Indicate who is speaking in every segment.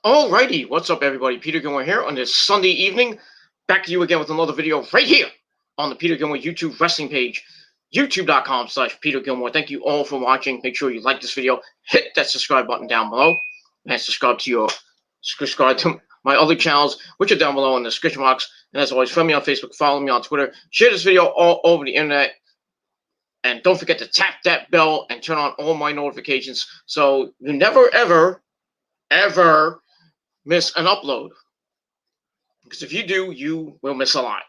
Speaker 1: Alrighty, what's up everybody? Peter Gilmore here on this Sunday evening. Back to you again with another video right here on the Peter Gilmore YouTube wrestling page, youtube.com/Peter Gilmore. Thank you all for watching. Make sure you like this video, hit that subscribe button down below, and subscribe to my other channels, which are down below in the description box. And as always, friend me on Facebook, follow me on Twitter, share this video all over the internet. And don't forget to tap that bell and turn on all my notifications so you never, ever miss an upload. Because if you do, you will miss a lot.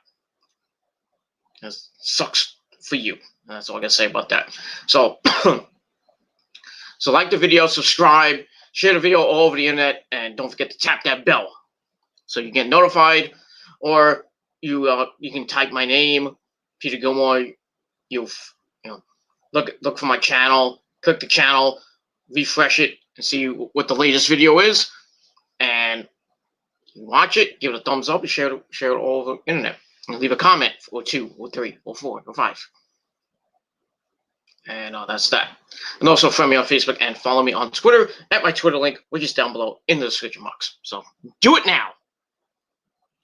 Speaker 1: It sucks for you. And that's all I can say about that. So, so like the video, subscribe, share the video all over the internet, and don't forget to tap that bell so you get notified. Or you can type my name, Peter Gilmore. You look for my channel, click the channel, refresh it, and see what the latest video is. And watch it, give it a thumbs up, and share it all over the internet. And leave a comment, or 2, or 3, or 4, or 5. And that's that. And also friend me on Facebook and follow me on Twitter at my Twitter link, which is down below in the description box. So do it now.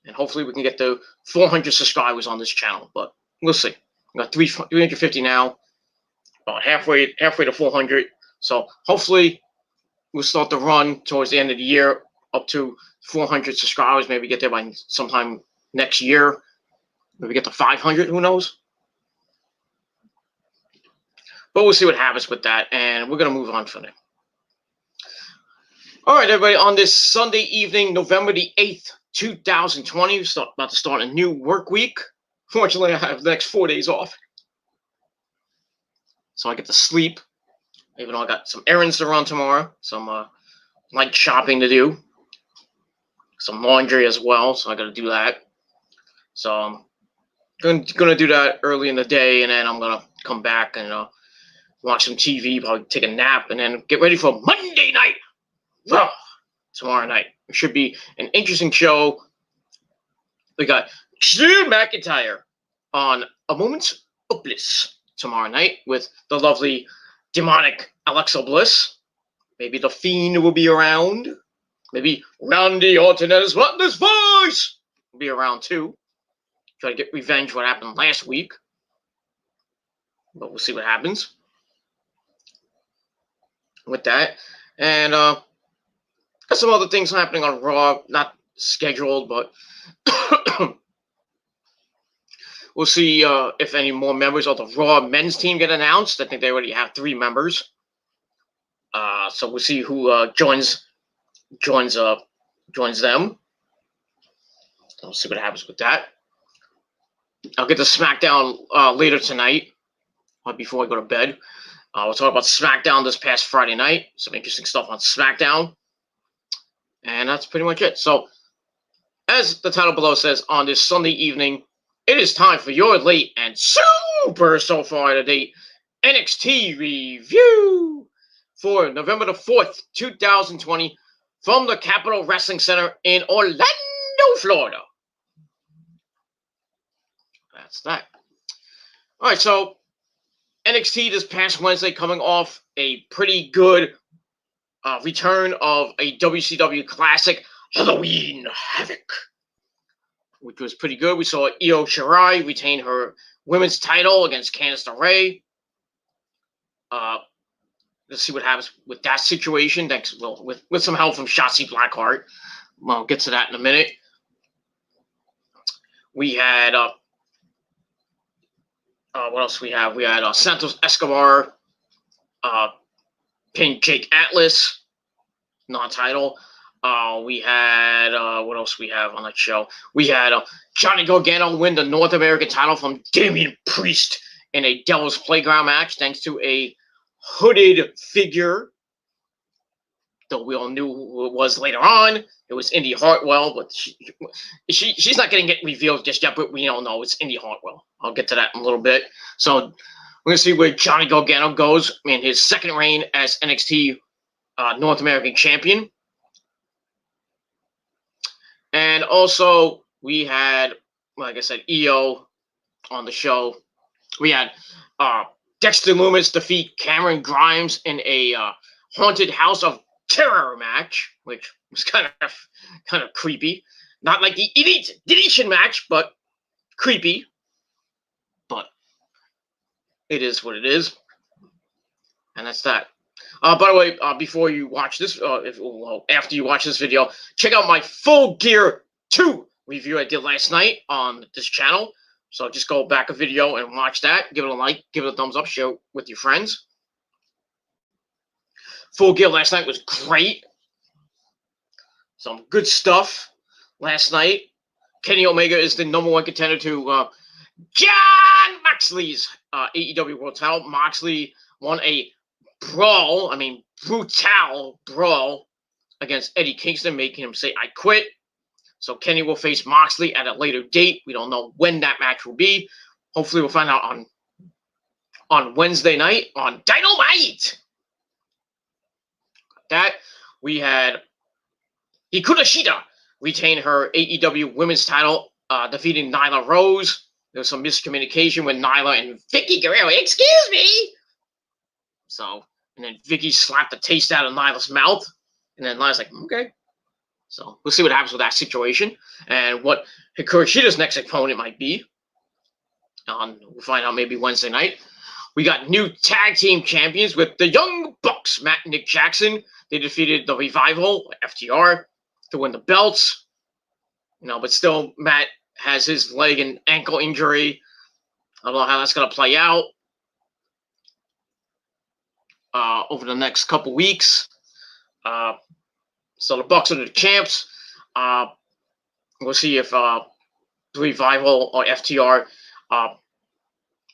Speaker 1: And hopefully we can get to 400 subscribers on this channel. But we'll see. We got 350 now. About halfway to 400. So hopefully we'll start the run towards the end of the year up to 400 subscribers. Maybe get there by sometime next year. Maybe get to 500. Who knows? But we'll see what happens with that. And we're going to move on from there. All right, everybody. On this Sunday evening, November the 8th, 2020, we're about to start a new work week. Fortunately, I have the next 4 days off. So I get to sleep. Even though I got some errands to run tomorrow. Some light shopping to do. Some laundry as well, so I got to do that. So I'm going to do that early in the day, and then I'm going to come back and watch some TV, probably take a nap, and then get ready for Monday night. Raw tomorrow night. It should be an interesting show. We got Drew McIntyre on A Moment of Bliss tomorrow night with the lovely demonic Alexa Bliss. Maybe The Fiend will be around. Maybe Randy Orton and his Butler's voice will be around too. Try to get revenge for what happened last week. But we'll see what happens with that. And got some other things happening on Raw. Not scheduled, but we'll see if any more members of the Raw men's team get announced. I think they already have 3 members. So we'll see who joins them. We'll see what happens with that. I'll get to SmackDown later tonight, before I go to bed. We'll talk about SmackDown this past Friday night. Some interesting stuff on SmackDown. And that's pretty much it. So, as the title below says, on this Sunday evening, it is time for your late and super so far to date NXT review for November the 4th, 2020, from the Capitol Wrestling Center in Orlando, Florida. That's that. All right, so NXT this past Wednesday, coming off a pretty good return of a WCW classic, Halloween Havoc, which was pretty good. We saw Io Shirai retain her women's title against Candice LeRae. Let's see what happens with that situation. Thanks, well, with some help from Shotzi Blackheart. I'll get to that in a minute. We had what else we have? We had Santos Escobar pin Jake Atlas, non-title. We had what else we have on that show? We had Johnny Gargano win the North American title from Damian Priest in a Devil's Playground match, thanks to a hooded figure, though we all knew who it was later on. It was Indy Hartwell, but she's not going to get revealed just yet, but we all know it's Indy Hartwell. I'll get to that in a little bit. So we're going to see where Johnny Gargano goes in his second reign as NXT North American Champion. And also, we had, like I said, Io on the show. We had Dexter Lumis defeat Cameron Grimes in a Haunted House of Terror match, which was kind of creepy. Not like the Elite Deletion match, but creepy. But it is what it is. And that's that. By the way, before you watch this, after you watch this video, check out my Full Gear 2 review I did last night on this channel. So just go back a video and watch that. Give it a like, give it a thumbs up, share it with your friends. Full Gear last night was great. Some good stuff last night. Kenny Omega is the #1 contender to Jon Moxley's AEW World Title. Moxley won a brutal brawl against Eddie Kingston, making him say, "I quit." So Kenny will face Moxley at a later date. We don't know when that match will be. Hopefully we'll find out on Wednesday night on Dynamite. That we had Hikaru Shida retain her AEW Women's title, defeating Nyla Rose. There was some miscommunication with Nyla and Vicky Guerrero. Excuse me. So, and then Vicky slapped the taste out of Nyla's mouth, and then Nyla's like, okay. So we'll see what happens with that situation and what Hikaru Shida's next opponent might be. We'll find out maybe Wednesday night. We got new tag team champions with the Young Bucks, Matt and Nick Jackson. They defeated the Revival, FTR, to win the belts. But still, Matt has his leg and ankle injury. I don't know how that's going to play out over the next couple weeks. So the Bucks are the champs. We'll see if the Revival or FTR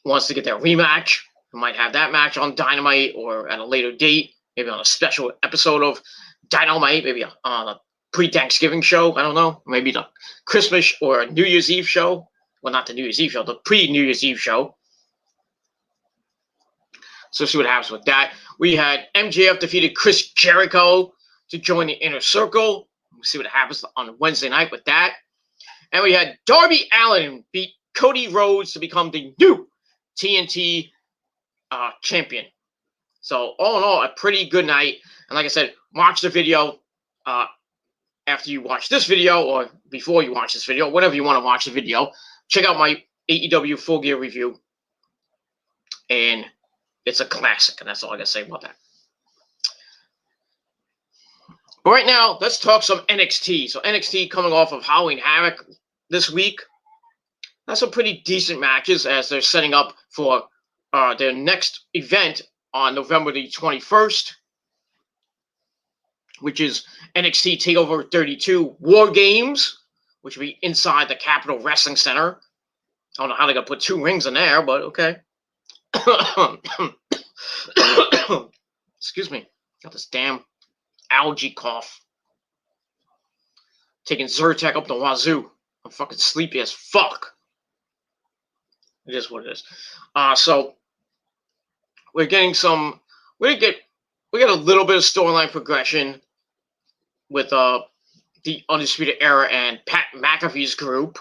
Speaker 1: wants to get their rematch. We might have that match on Dynamite or at a later date, maybe on a special episode of Dynamite, maybe on a pre-Thanksgiving show. I don't know. Maybe the Christmas or New Year's Eve show. Well, not the New Year's Eve show, the pre-New Year's Eve show. So see what happens with that. We had MJF defeated Chris Jericho to join the Inner Circle. We'll see what happens on Wednesday night with that. And we had Darby Allin beat Cody Rhodes to become the new TNT champion. So all in all, a pretty good night. And like I said, watch the video after you watch this video or before you watch this video, whenever you want to watch the video. Check out my AEW Full Gear review. And it's a classic, and that's all I got to say about that. But right now, let's talk some NXT. So NXT coming off of Halloween Havoc this week. That's some pretty decent matches as they're setting up for their next event on November the 21st, which is NXT TakeOver 32 War Games, which will be inside the Capitol Wrestling Center. I don't know how they're going to put 2 rings in there, but okay. Excuse me. Got this damn algae cough. Taking Zyrtec up the wazoo. I'm fucking sleepy as fuck. It is what it is. So we're getting some. We get a little bit of storyline progression with the Undisputed Era and Pat McAfee's group.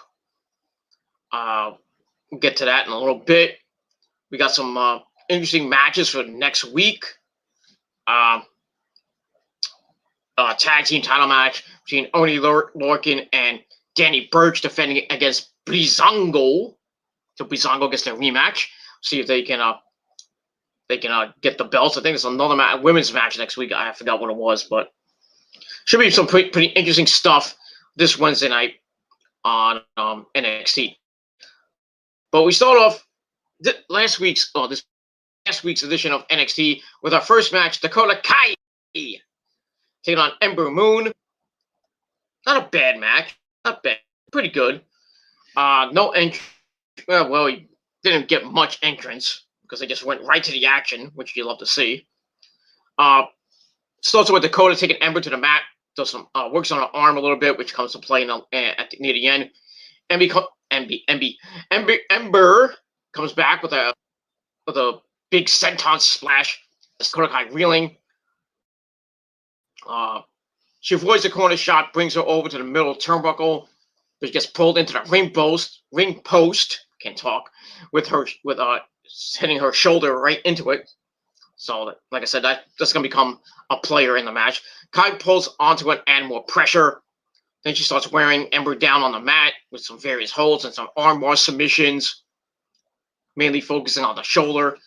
Speaker 1: We'll get to that in a little bit. We got some interesting matches for next week. Tag team title match between Oney Lorcan and Danny Burch defending against Breezango. So Breezango gets their rematch. See if they can get the belts. I think there's another women's match next week. I forgot what it was, but should be some pretty interesting stuff this Wednesday night on NXT. But we start off this past week's edition of NXT with our first match: Dakota Kai taking on Ember Moon. Not a bad match. Not bad. Pretty good. No entrance. Well, he didn't get much entrance because they just went right to the action, which you love to see. Starts with Dakota taking Ember to the mat. Does some works on her arm a little bit, which comes to play near the end. Ember comes back with a big senton splash. Dakota Kai reeling. She avoids the corner shot, brings her over to the middle turnbuckle, but gets pulled into the ring post. Can't talk with hitting her shoulder right into it. So, like I said, that's going to become a player in the match. Kai pulls onto it, add more pressure. Then she starts wearing Ember down on the mat with some various holds and some armbar submissions, mainly focusing on the shoulder.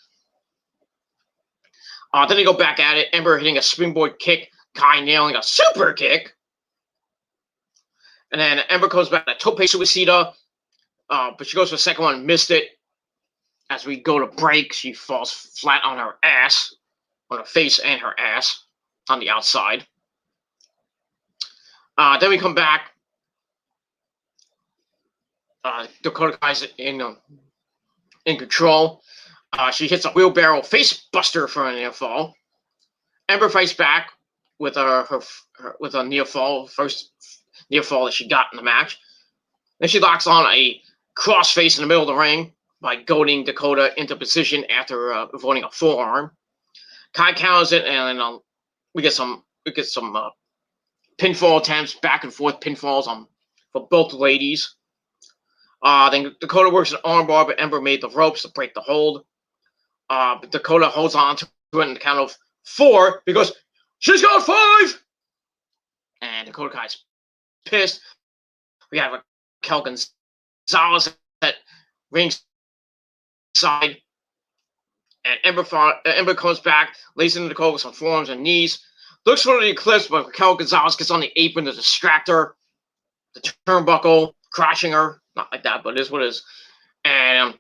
Speaker 1: Then they go back at it. Ember hitting a springboard kick, Kai nailing a super kick. And then Ember comes back at a tope suicida, but she goes for the second one, missed it. As we go to break, she falls flat on her ass, on her face and her ass, on the outside. Then we come back. Dakota Kai's in control. She hits a wheelbarrow face buster for a near fall. Ember fights back with with a near fall, first near fall that she got in the match. Then she locks on a crossface in the middle of the ring by goading Dakota into position after avoiding a forearm. Kai counters it, and we get some pinfall attempts, back and forth pinfalls for both ladies. Then Dakota works an armbar, but Ember made the ropes to break the hold. But Dakota holds on to it in the count of 4 because she's got 5. And Dakota Kai's pissed. We have Raquel Gonzalez at ringside. And Ember comes back, lays into Dakota with some forearms and knees. Looks for the eclipse, but Raquel Gonzalez gets on the apron to distract her. The turnbuckle, crashing her. Not like that, but it is what it is. And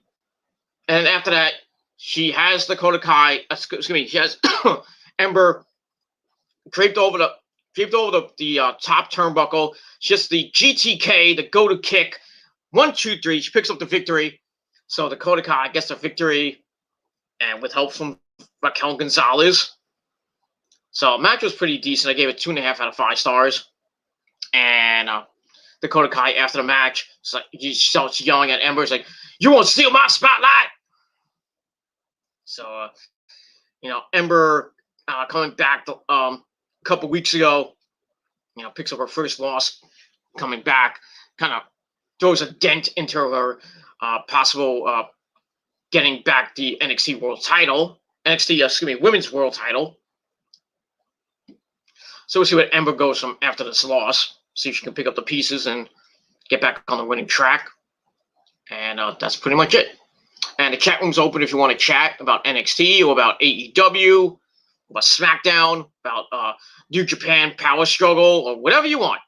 Speaker 1: after that, she has Dakota Kai. Excuse me. She has Ember draped over the top turnbuckle. She has the GTK, the go to kick. 1, 2, 3. She picks up the victory. So Dakota Kai gets the victory, and with help from Raquel Gonzalez. So match was pretty decent. I gave it 2.5 out of 5 stars. And Dakota Kai after the match, he starts yelling at Ember. He's like, "You won't steal my spotlight!" So, Ember coming back a couple weeks ago, picks up her first loss, coming back, kind of throws a dent into her possible getting back the NXT World Title, Women's World Title. So we'll see what Ember goes from after this loss. See if she can pick up the pieces and get back on the winning track. And that's pretty much it. And the chat room's open if you want to chat about NXT or about AEW, about SmackDown, about New Japan Power Struggle, or whatever you want.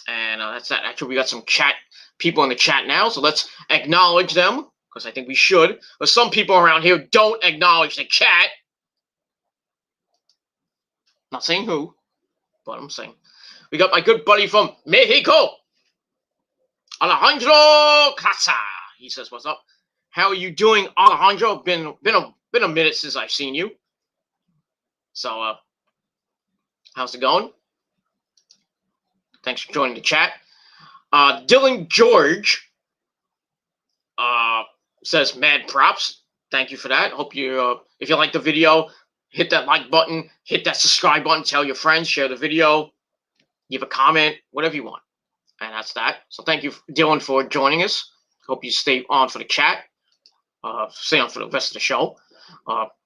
Speaker 1: And that's that. Actually, we got some people in the chat now, so let's acknowledge them, because I think we should. But some people around here don't acknowledge the chat. Not saying who, but I'm saying. We got my good buddy from Mexico, Alejandro Casa. He says, "What's up? How are you doing, Alejandro? Been a minute since I've seen you. So, how's it going? Thanks for joining the chat." Dylan George says, "Mad props. Thank you for that. Hope you, if you like the video, hit that like button, hit that subscribe button, tell your friends, share the video, give a comment, whatever you want." And that's that. So thank you, Dylan, for joining us. Hope you stay on for the chat. Stay on for the rest of the show.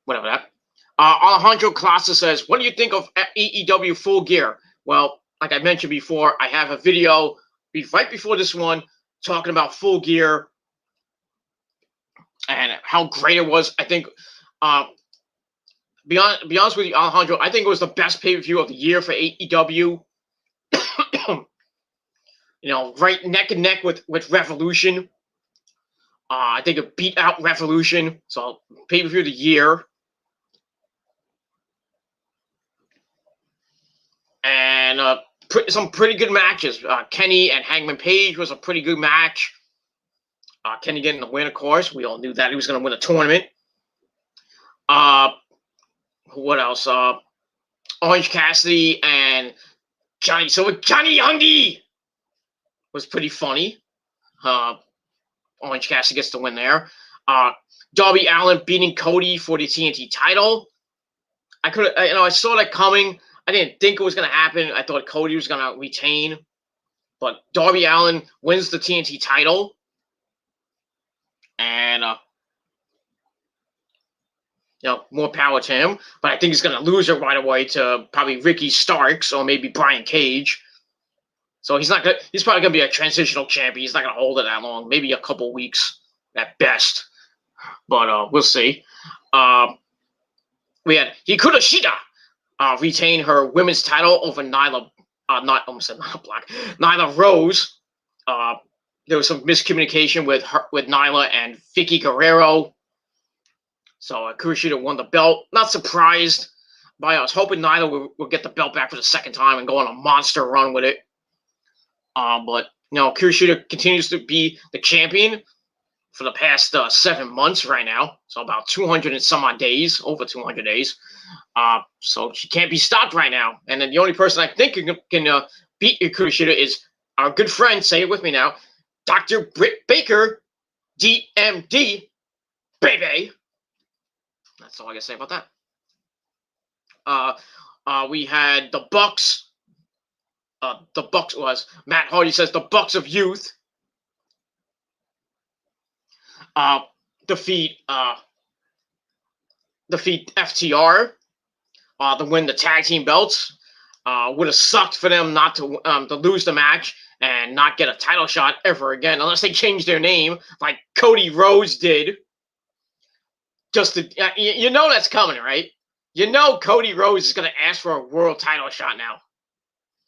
Speaker 1: Whatever that. Alejandro Clasa says, "What do you think of AEW Full Gear?" Well, like I mentioned before, I have a video right before this one talking about Full Gear and how great it was. I think, be honest with you, Alejandro, I think it was the best pay-per-view of the year for AEW. Right neck and neck with Revolution. I think it beat out Revolution. So pay-per-view of the year. And some pretty good matches. Kenny and Hangman Page was a pretty good match. Kenny getting the win, of course. We all knew that he was going to win the tournament. What else? Orange Cassidy and Johnny. So Johnny Youngie was pretty funny. Orange Cassidy gets the win there. Darby Allin beating Cody for the TNT title. I saw that coming. I didn't think it was going to happen. I thought Cody was going to retain. But Darby Allin wins the TNT title. And more power to him. But I think he's going to lose it right away to probably Ricky Starks or maybe Brian Cage. So he's not. He's probably going to be a transitional champion. He's not going to hold it that long. Maybe a couple weeks at best. But we'll see. We had Hikaru Shida retain her women's title over Nyla. Nyla Rose. There was some miscommunication with Nyla and Vicky Guerrero. So Hikaru Shida won the belt. Not surprised by us. Hoping Nyla will get the belt back for the second time and go on a monster run with it. But Hikaru Shida continues to be the champion for the past 7 months right now. So about 200 and some odd days, over 200 days. So she can't be stopped right now. And then the only person I think can beat Hikaru Shida is our good friend, say it with me now, Dr. Britt Baker, DMD, baby. That's all I gotta say about that. We had the Bucks. The Bucks was Matt Hardy says the Bucks of Youth defeat FTR to win the tag team belts. Would have sucked for them not to lose the match and not get a title shot ever again, unless they change their name like Cody Rhodes did. Just to, that's coming, right? Cody Rhodes is gonna ask for a world title shot now,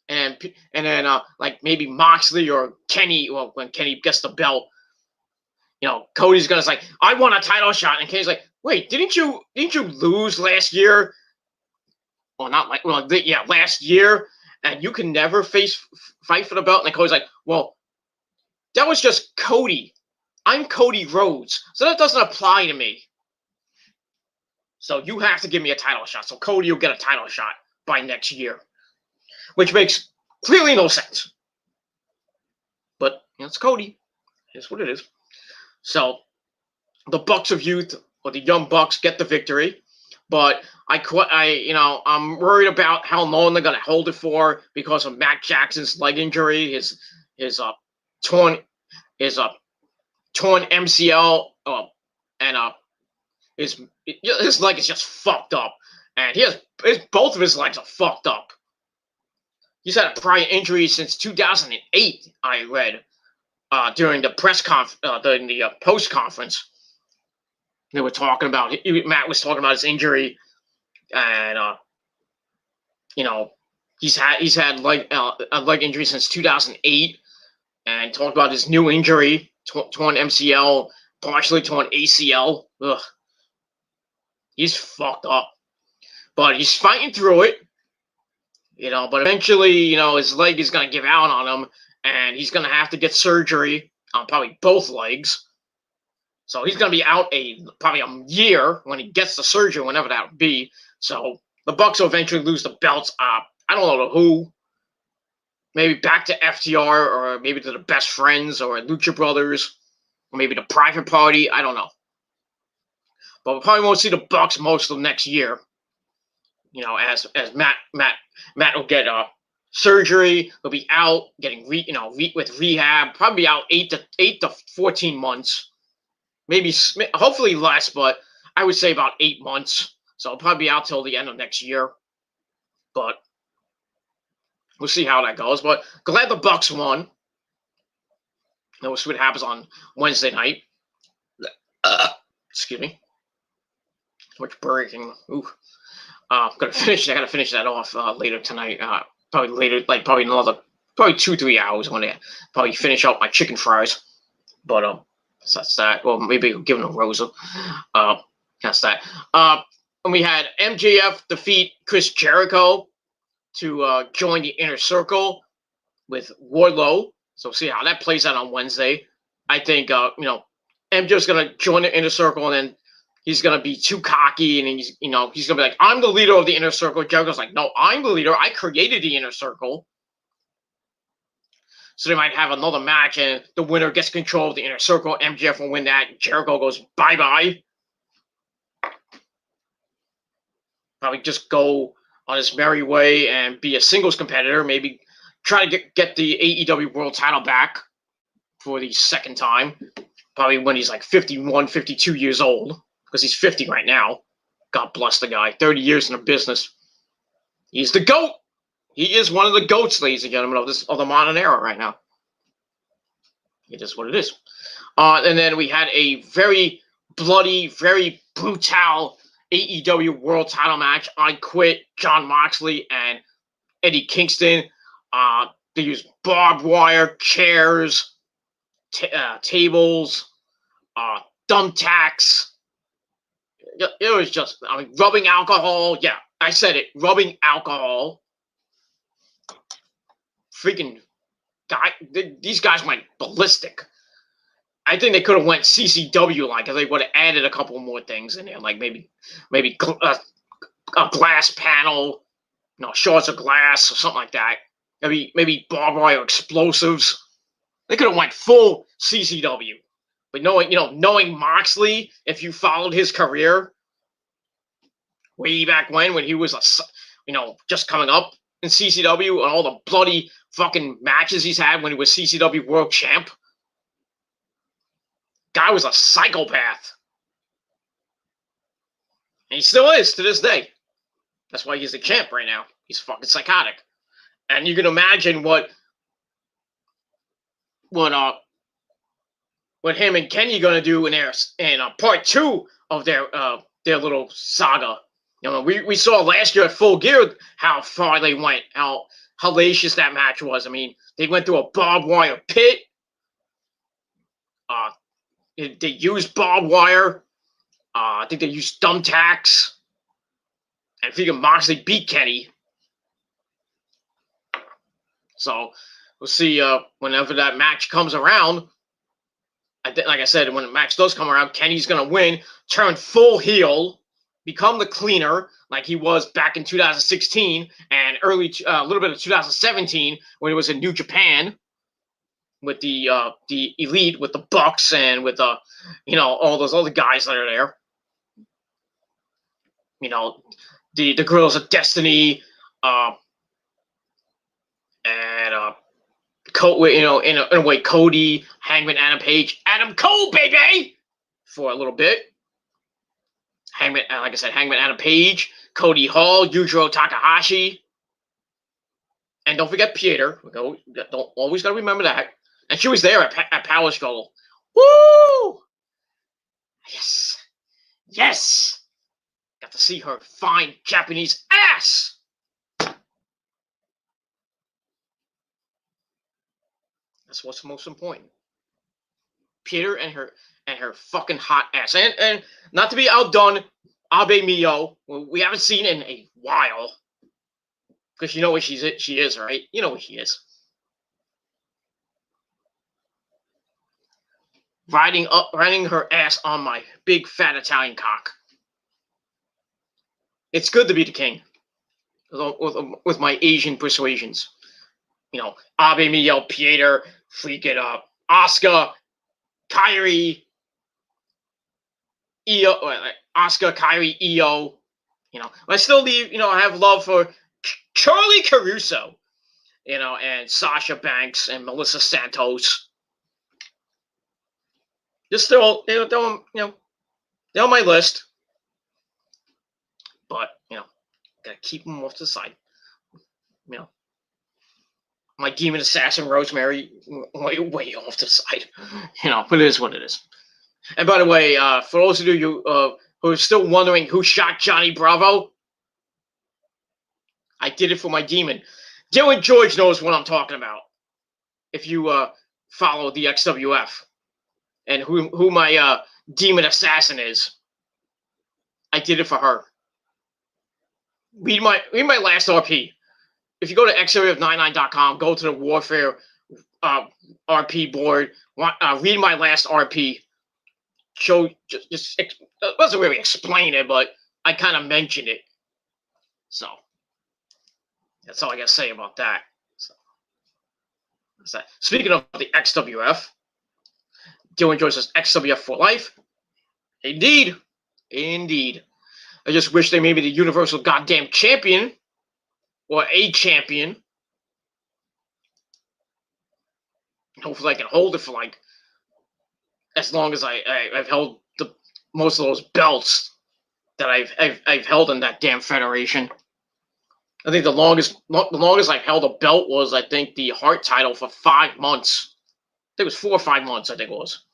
Speaker 1: and then like maybe Moxley or Kenny. Well, when Kenny gets the belt, Cody's gonna say, "I want a title shot," and Kenny's like, "Wait, didn't you lose last year?" Well, last year, and you can never fight for the belt. And Cody's like, "Well, that was just Cody. I'm Cody Rhodes, so that doesn't apply to me. So you have to give me a title shot. So Cody will get a title shot by next year," which makes clearly no sense. But it's Cody. It's what it is. So the Bucks of Youth, or the Young Bucks, get the victory. But I'm worried about how long they're gonna hold it for because of Matt Jackson's leg injury, his torn MCL, and his leg is just fucked up, and both of his legs are fucked up. He's had a prior injury since 2008. I read during the during the post conference. They were talking about Matt was talking about his injury, and he's had a leg injury since 2008, and talked about his new injury, torn MCL, partially torn ACL. Ugh. He's fucked up, but he's fighting through it. But eventually, his leg is gonna give out on him, and he's gonna have to get surgery on probably both legs. So he's going to be out probably a year when he gets the surgery, whenever that would be. So the Bucks will eventually lose the belts. I don't know to who. Maybe back to FTR, or maybe to the Best Friends or Lucha Brothers, or maybe the Private Party. I don't know. But we probably won't see the Bucks most of next year. As Matt will get surgery, he'll be out getting with rehab. Probably out 8 to 14 months. Maybe, hopefully less, but I would say about 8 months. So I'll probably be out till the end of next year. But we'll see how that goes. But glad the Bucks won. We'll see what happens on Wednesday night. Excuse me. Much breaking. Ooh. I gotta finish that off later tonight. Probably later, probably 2-3 hours when I probably finish up my chicken fries. But so that's that. Well, maybe give him a Rosa. That's that. And we had MJF defeat Chris Jericho to join the Inner Circle with Wardlow. So see how that plays out on Wednesday. I think MJF's gonna join the Inner Circle, and then he's gonna be too cocky, and he's gonna be like, "I'm the leader of the Inner Circle." Jericho's like, "No, I'm the leader. I created the Inner Circle." So they might have another match, and the winner gets control of the Inner Circle. MJF will win that. Jericho goes bye-bye. Probably just go on his merry way and be a singles competitor. Maybe try to get the AEW World Title back for the second time. Probably when he's like 51, 52 years old, because he's 50 right now. God bless the guy. 30 years in the business. He's the GOAT. He is one of the GOATs, ladies and gentlemen, of the modern era right now. It is what it is. And then we had a very bloody, very brutal AEW World Title match. I Quit, Jon Moxley and Eddie Kingston. They used barbed wire, chairs, tables, thumbtacks. It was just, rubbing alcohol. Yeah, I said it. Rubbing alcohol. Freaking guy. These guys went ballistic. I think they could have went CCW like, if they would have added a couple more things in there, like maybe a glass panel, shards of glass or something like that. Maybe barbed wire explosives. They could have went full CCW. But knowing Moxley, if you followed his career way back when he was just coming up in CCW and all the bloody fucking matches he's had when he was CCW World Champ. Guy was a psychopath. And he still is to this day. That's why he's the champ right now. He's fucking psychotic. And you can imagine what him and Kenny gonna do in part 2 of their little saga. We saw last year at Full Gear how far they went, how hellacious that match was. I mean, they went through a barbed wire pit. They used barbed wire. I think they used thumbtacks. And freaking Moxley beat Kenny. So we'll see whenever that match comes around. Like I said, when the match does come around, Kenny's going to win, turn full heel, become the cleaner like he was back in 2016 and a little bit of 2017 when he was in New Japan with the Elite, with the Bucks and with all those other guys that are there. The Guerrillas of Destiny, and in a way, Cody, Hangman, Adam Page, Adam Cole, baby, for a little bit. Hangman, like I said, Hangman, Adam Page, Cody Hall, Yujiro Takahashi, and don't forget Pieter. Always got to remember that. And she was there at Power Struggle. Woo! Yes. Got to see her fine Japanese ass. That's what's most important. Pieter and her fucking hot ass. And not to be outdone, Abe Mio, we haven't seen in a while. Because you know what she is, right? You know what she is. Riding her ass on my big fat Italian cock. It's good to be the king. With my Asian persuasions. Abe Mio, Pieter, freaking Asuka, Kairi, Io, Asuka, Kairi, Io. I still I have love for Charlie Caruso, and Sasha Banks and Melissa Santos. They're still, they're on my list. But, gotta keep them off to the side. My Demon Assassin Rosemary, way off to the side. But it is what it is. And by the way, for those of you who are still wondering who shot Johnny Bravo, I did it for my demon. Dylan George knows what I'm talking about. If you follow the XWF and who my Demon Assassin is, I did it for her. Read my last RP. If you go to XWF99.com, go to the Warfare RP board, read my last RP. It wasn't really explain it, but I kind of mentioned it. So that's all I got to say about that. So, speaking of the XWF, Dylan George says XWF for life. Indeed. I just wish they made me the Universal goddamn champion. Or a champion. Hopefully I can hold it for as long as I've held most of those belts. that I've held in that damn federation. I think the longest I've held a belt was, I think, the Hart title for 5 months. I think it was 4 or 5 months. I think it was.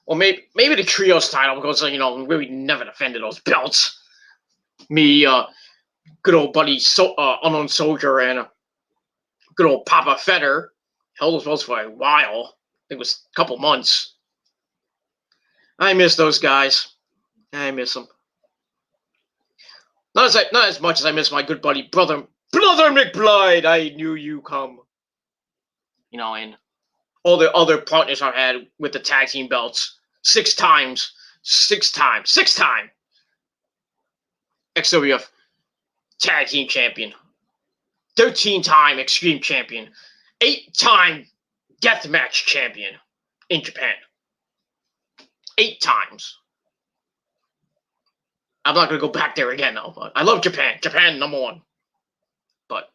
Speaker 1: Or maybe the trios title, because we never defended those belts. Me, good old buddy, Unknown Soldier, and good old Papa Feder held those belts for a while. I think it was a couple months. I miss those guys. I miss them. Not as much as I miss my good buddy brother McBlyde. I knew you come. And all the other partners I've had with the tag team belts. 6 times. XWF tag team champion. 13-time Extreme champion. 8-time deathmatch champion in Japan. 8 times. I'm not going to go back there again, though. But I love Japan. Japan, #1. But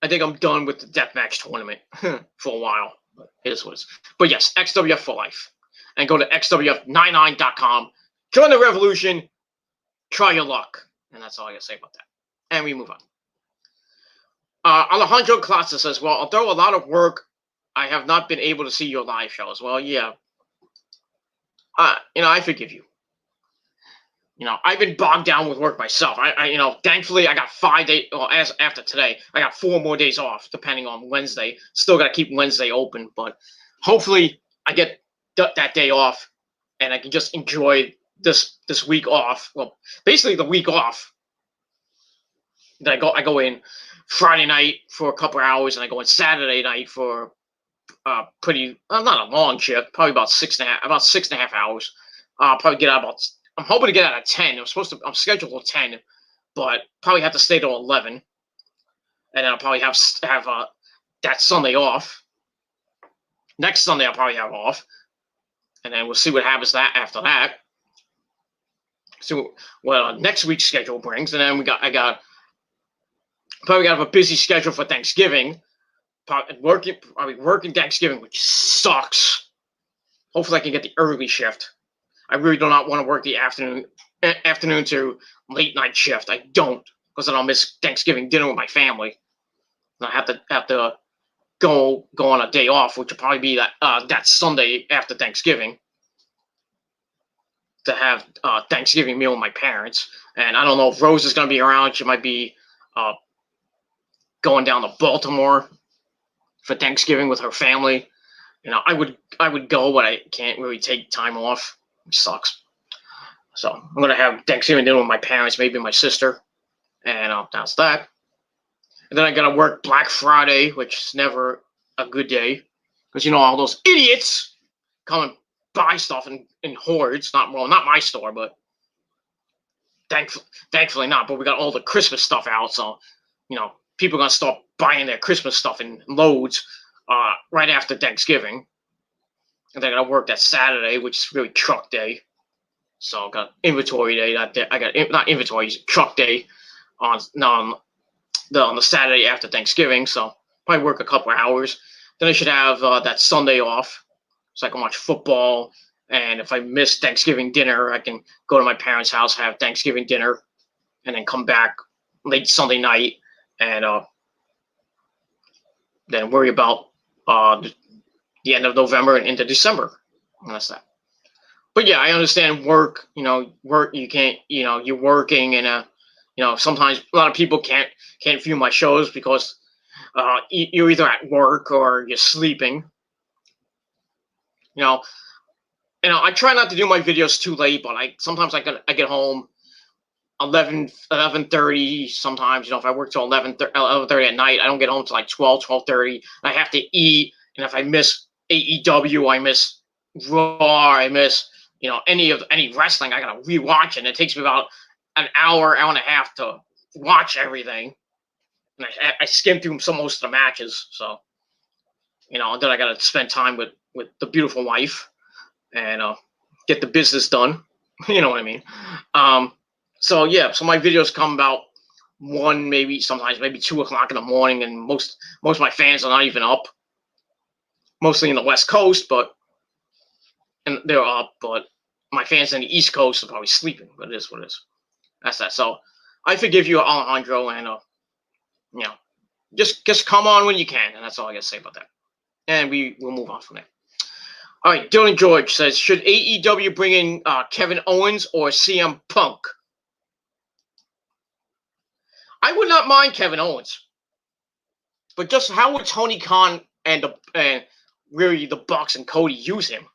Speaker 1: I think I'm done with the deathmatch tournament for a while. But it is what it is. But yes, XWF for life. And go to XWF99.com. Join the revolution. Try your luck. And that's all I got to say about that. And we move on. Alejandro Clasa says, well, although a lot of work, I have not been able to see your live shows. Well, yeah. I forgive you. I've been bogged down with work myself. Thankfully, I got 5 days. Well, after today, I got 4 more days off, depending on Wednesday. Still got to keep Wednesday open, but hopefully, I get that day off, and I can just enjoy this week off. Well, basically the week off. Then I go in Friday night for a couple hours, and I go in Saturday night for pretty not a long shift, probably about 6.5 hours. I'll probably get out about. I'm hoping to get out at 10. I'm scheduled for 10, but probably have to stay till 11, and then I'll probably have that Sunday off. Next Sunday I'll probably have off, and then we'll see what happens after that. So what next week's schedule brings, and then I got probably got to have a busy schedule for Thanksgiving. I'll be working Thanksgiving, which sucks. Hopefully I can get the early shift. I really do not want to work the afternoon to late night shift. I don't, because then I'll miss Thanksgiving dinner with my family. And I have to go on a day off, which will probably be that Sunday after Thanksgiving, to have Thanksgiving meal with my parents. And I don't know if Rose is going to be around. She might be going down to Baltimore for Thanksgiving with her family. I would go, but I can't really take time off. Which sucks. So I'm gonna have Thanksgiving dinner with my parents, maybe my sister, and that's that. And then I gotta work Black Friday, which is never a good day, because all those idiots come and buy stuff in hordes. Not my store, but thankfully not. But we got all the Christmas stuff out, so people are gonna start buying their Christmas stuff in loads right after Thanksgiving. And then I got to work that Saturday, which is really truck day. So I got inventory day that day. I got not inventory, truck day on the Saturday after Thanksgiving. So probably work a couple of hours. Then I should have that Sunday off, so I can watch football. And if I miss Thanksgiving dinner, I can go to my parents' house, have Thanksgiving dinner, and then come back late Sunday night and then worry about the end of November and into December. And that's that. But yeah, I understand work. Work. You can't. You're working, and sometimes a lot of people can't view my shows because you're either at work or you're sleeping. I try not to do my videos too late, but sometimes I get home 11:30 sometimes. If I work till 11:30 at night, I don't get home till like 12:30. I have to eat, and if I miss AEW, I miss Raw, I miss any wrestling, I gotta rewatch, and it takes me about an hour and a half to watch everything. And I skim through most of the matches, so then I gotta spend time with the beautiful wife and get the business done. You know what I mean? So yeah, so my videos come about 1, maybe 2 o'clock in the morning, and most of my fans are not even up. Mostly in the West Coast, and they're up, but my fans in the East Coast are probably sleeping. But it is what it is. That's that. So I forgive you, Alejandro, and you know, just come on when you can, and that's all I gotta say about that. And we'll move on from there. All right, Dylan George says, should AEW bring in Kevin Owens or CM Punk? I would not mind Kevin Owens, but just how would Tony Khan and really the Bucks and Cody use him?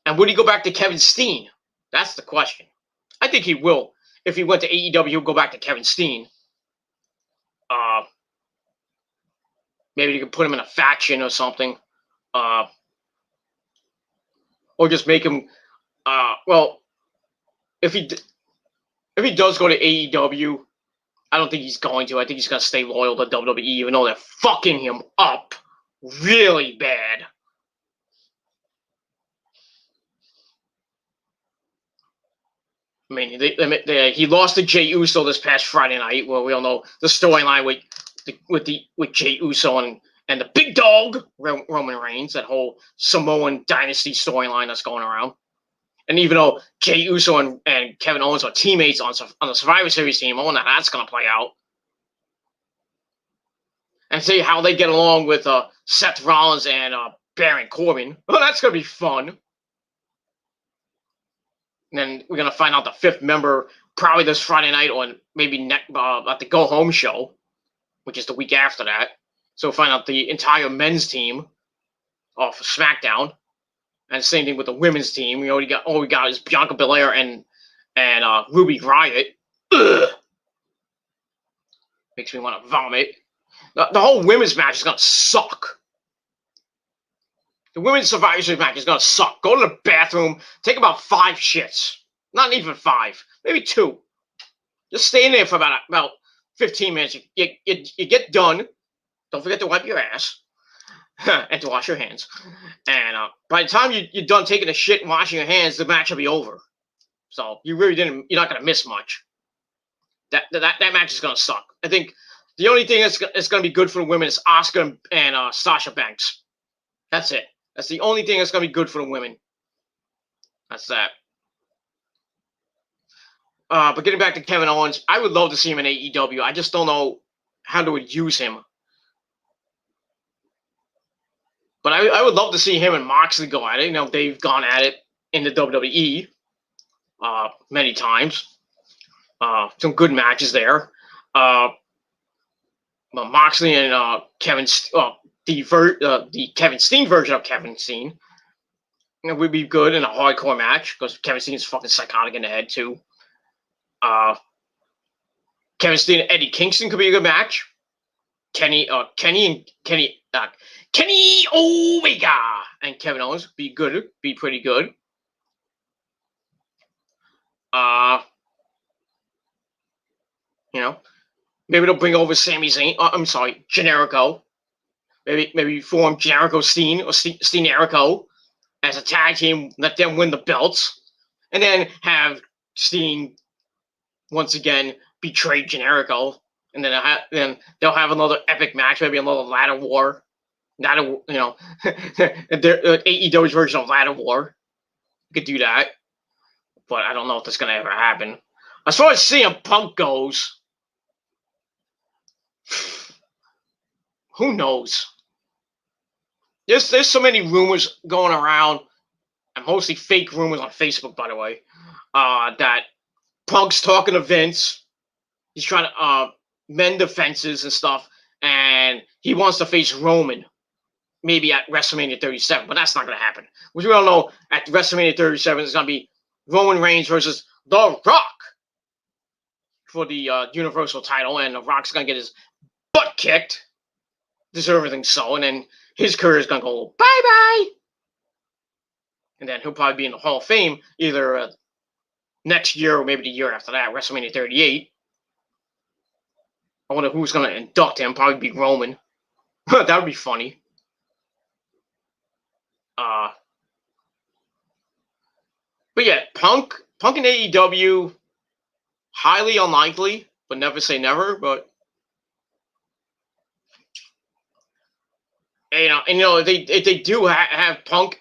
Speaker 1: And would he go back to Kevin Steen? That's the question. I think he will. If he went to AEW, he'll go back to Kevin Steen. Maybe you could put him in a faction or something. Or just make him. Well, if he does go to AEW, I don't think he's going to. I think he's going to stay loyal to WWE, even though they're fucking him up really bad. I mean, he lost to Jey Uso this past Friday night. Well, we all know the storyline with Jey Uso and the big dog Roman Reigns, that whole Samoan dynasty storyline that's going around. And even though Jey Uso and Kevin Owens are teammates on the Survivor Series team, I wonder how that's going to play out. And see how they get along with Seth Rollins and Baron Corbin. Well, that's going to be fun. And then we're going to find out the fifth member probably this Friday night or maybe at the Go Home show, which is the week after that. So we'll find out the entire men's team for SmackDown. And same thing with the women's team. All we got is Bianca Belair and Ruby Riott. Ugh. Makes me want to vomit. The whole women's match is going to suck. The women's Survivor Series match is going to suck. Go to the bathroom. Take about 5 shits. Not even 5. Maybe 2. Just stay in there for about 15 minutes. You get done. Don't forget to wipe your ass. And to wash your hands. And by the time you're done taking a shit and washing your hands, the match will be over. So you're not going to miss much. That match is going to suck. I think the only thing that's going to be good for the women is Asuka and Sasha Banks. That's it. That's the only thing that's going to be good for the women. That's that. But getting back to Kevin Owens, I would love to see him in AEW. I just don't know how to use him. But I would love to see him and Moxley go at it. You know, they've gone at it in the WWE many times. Some good matches there. Moxley and the Kevin Steen version of Kevin Steen, would be good in a hardcore match because Kevin Steen is fucking psychotic in the head too. Kevin Steen and Eddie Kingston could be a good match. Kenny Omega and Kevin Owens would be pretty good. Maybe they'll bring over Sami Zayn. Generico. Maybe form Generico Steen or Steen Jericho as a tag team. Let them win the belts, and then have Steen once again betray Generico, and then they'll have another epic match. Maybe another ladder war. AEW's version of ladder war. You could do that, but I don't know if that's gonna ever happen. As far as CM Punk goes, who knows? There's so many rumors going around, and mostly fake rumors on Facebook, by the way, that Punk's talking to Vince. He's trying to mend the fences and stuff, and he wants to face Roman, maybe at WrestleMania 37, but that's not going to happen. Which we all know at WrestleMania 37 is going to be Roman Reigns versus The Rock for the Universal title, and The Rock's going to get his butt kicked, deservedly so, and then his career is going to go bye-bye. And then he'll probably be in the Hall of Fame either next year or maybe the year after that, WrestleMania 38. I wonder who's going to induct him. Probably be Roman. That would be funny. But yeah, Punk and AEW, highly unlikely, but never say never. But if they do have Punk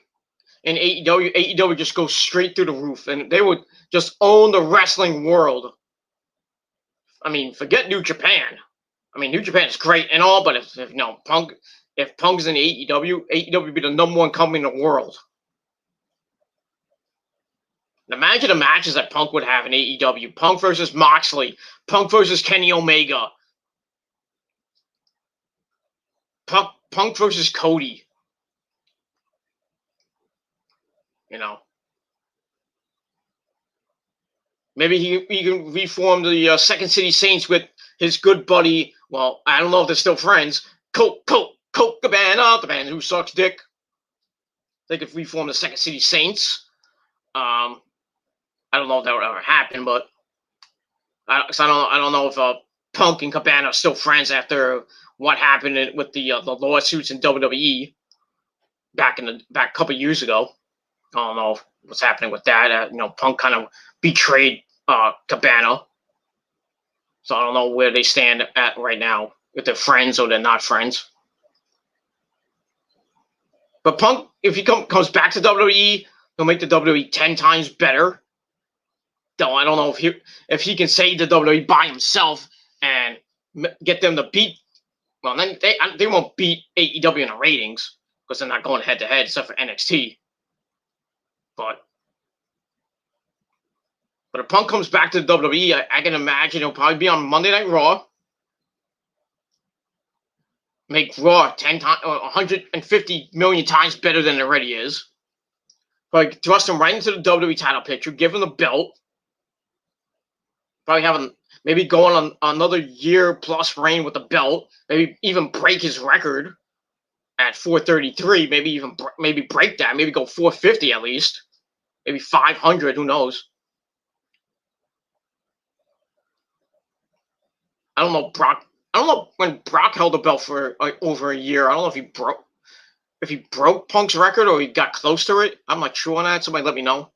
Speaker 1: and AEW just go straight through the roof, and they would just own the wrestling world I mean, forget New Japan. I mean, New Japan is great and all, but if Punk is in AEW, AEW would be the #1 company in the world. Imagine the matches that Punk would have in AEW. Punk versus Moxley. Punk versus Kenny Omega. Punk versus Cody. You know. Maybe he can reform the Second City Saints with his good buddy. Well, I don't know if they're still friends. Colt Cabana, the man who sucks dick. They could reform the Second City Saints. I don't know if that would ever happen, but I don't know if Punk and Cabana are still friends after what happened with the lawsuits in WWE back a couple years ago. I don't know what's happening with that. Punk kind of betrayed Cabana, so I don't know where they stand at right now, if they're friends or they're not friends. But Punk, if he comes back to WWE, he'll make the WWE 10 times better. Though I don't know if he can save the WWE by himself and get them to beat. Well, then they won't beat AEW in the ratings because they're not going head to head except for NXT. But if Punk comes back to the WWE, I can imagine he'll probably be on Monday Night Raw. Make Raw 10 times, 150 million times better than it already is. Like thrust him right into the WWE title picture, give him the belt. Probably maybe go on another year plus reign with the belt. Maybe even break his record at 433. Maybe break that. Maybe go 450 at least. Maybe 500. Who knows? I don't know when Brock held the belt for over a year. I don't know if he broke Punk's record or he got close to it. I'm not sure on that. Somebody let me know.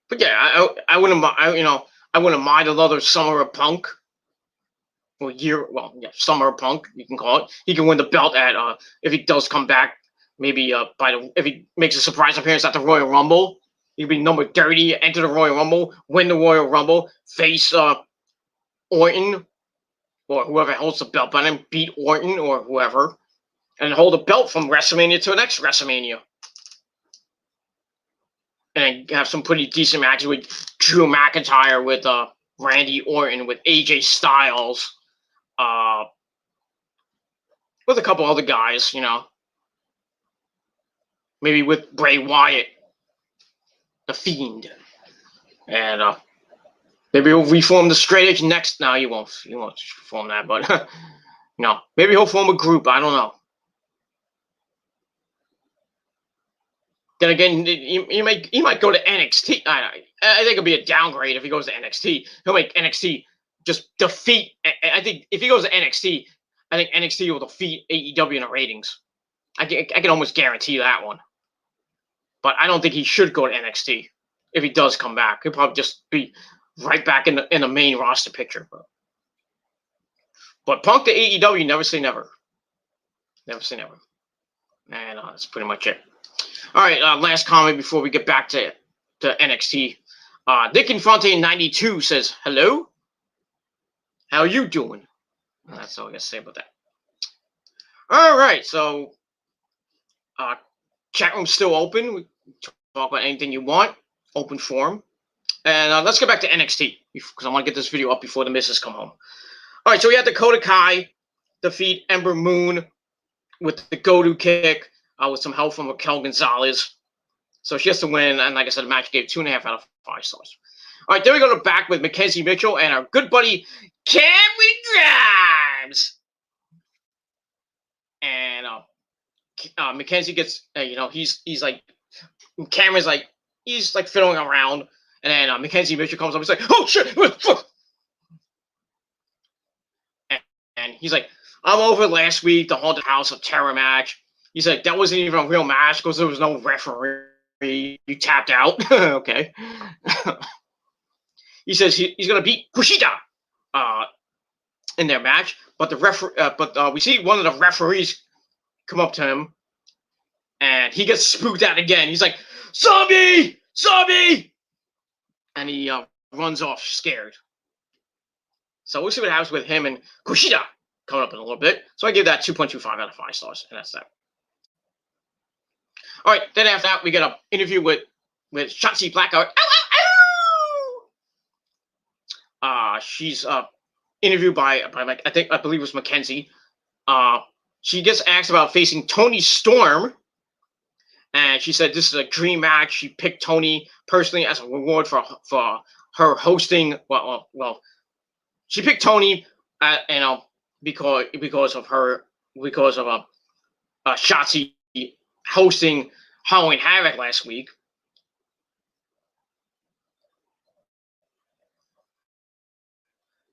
Speaker 1: But yeah, I wouldn't mind another Summer of Punk. Summer of Punk, you can call it. He can win the belt at if he does come back, maybe if he makes a surprise appearance at the Royal Rumble, he'd be number 30, enter the Royal Rumble, win the Royal Rumble, face Orton or whoever holds the belt by him, beat Orton or whoever, and hold the belt from WrestleMania to the next WrestleMania. And have some pretty decent matches with Drew McIntyre, with Randy Orton, with AJ Styles, with a couple other guys, maybe with Bray Wyatt, the Fiend, and maybe he'll reform the Straight Edge next. No, he won't reform that, but maybe he'll form a group. I don't know. Then again, he might go to NXT. I think it'll be a downgrade if he goes to NXT. He'll make NXT just defeat. I think if he goes to NXT, I think NXT will defeat AEW in the ratings. I can almost guarantee that one. But I don't think he should go to NXT if he does come back. He'll probably just be right back in the main roster picture. But Punk to AEW, never say never. Never say never. And that's pretty much it. All right, last comment before we get back to NXT. Nick Infante 92 says, hello? How you doing? That's all I got to say about that. All right, so chat room's still open. We can talk about anything you want. Open forum. And let's get back to NXT because I want to get this video up before the missus come home. All right, so we had Dakota Kai defeat Ember Moon with the go-to kick. With some help from Raquel Gonzalez. So she has to win, and like I said, the match gave 2.5 out of 5 stars. All right, then we go back with Mackenzie Mitchell and our good buddy, Cameron Grimes. And Mackenzie gets, he's like, Cameron's like, he's like fiddling around, and then Mackenzie Mitchell comes up, he's like, oh shit! And he's like, I'm over last week, the Haunted House of Terror match. He's like, that wasn't even a real match because there was no referee. You tapped out. Okay. He says he's going to beat Kushida in their match, but we see one of the referees come up to him, and he gets spooked out again. He's like, zombie! Zombie! And he runs off scared. So we'll see what happens with him and Kushida coming up in a little bit. So I give that 2.25 out of 5 stars, and that's that. All right, then after that, we get an interview with Shotzi Blackheart. She's interviewed by I believe it was Mackenzie. She gets asked about facing Toni Storm, and she said this is a dream match. She picked Toni personally as a reward for her hosting. Well, she picked Toni, because of Shotzi hosting Halloween Havoc last week.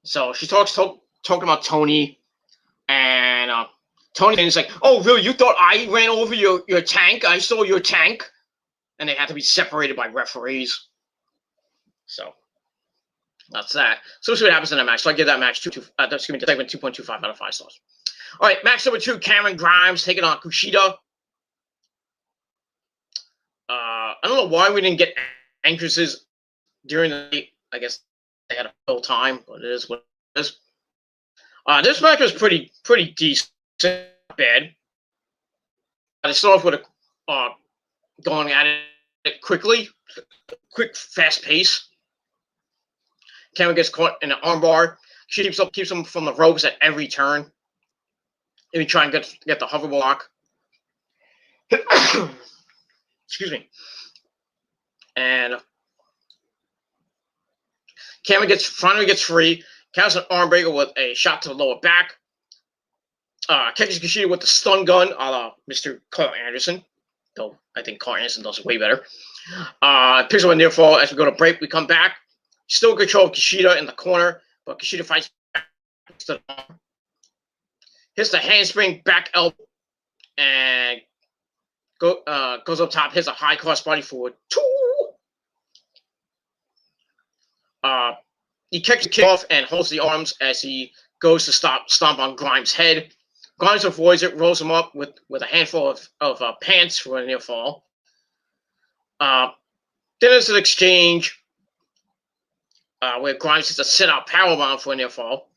Speaker 1: So she talking about Toni, and Toni is like, "Oh, really? You thought I ran over your tank? I stole your tank?" And they had to be separated by referees. So that's that. So we'll see what happens in that match. So I give that match segment 2.25 out of 5 stars. All right, match number 2: Cameron Grimes taking on Kushida. I don't know why we didn't get entrances during the night. I guess they had a full time, but it is what it is. This match was pretty decent, not bad. I start off with going at it quickly, quick, fast pace. Cameron gets caught in an armbar. She keeps him from the ropes at every turn. Maybe try and get the hover block. Excuse me. And Cameron finally gets free. Counts an arm breaker with a shot to the lower back. Catches Kushida with the stun gun, a la Mr. Carl Anderson. Though I think Carl Anderson does it way better. Picks up a near fall. As we go to break, we come back. Still in control of Kushida in the corner, but Kushida fights back. Hits the handspring back elbow and goes up top. Hits a high crossbody forward. He kicks the kick off and holds the arms as he goes to stomp on Grimes' head. Grimes avoids it, rolls him up with a handful of pants for a near fall. Then there's an exchange where Grimes hits a sit-out powerbomb for a near fall.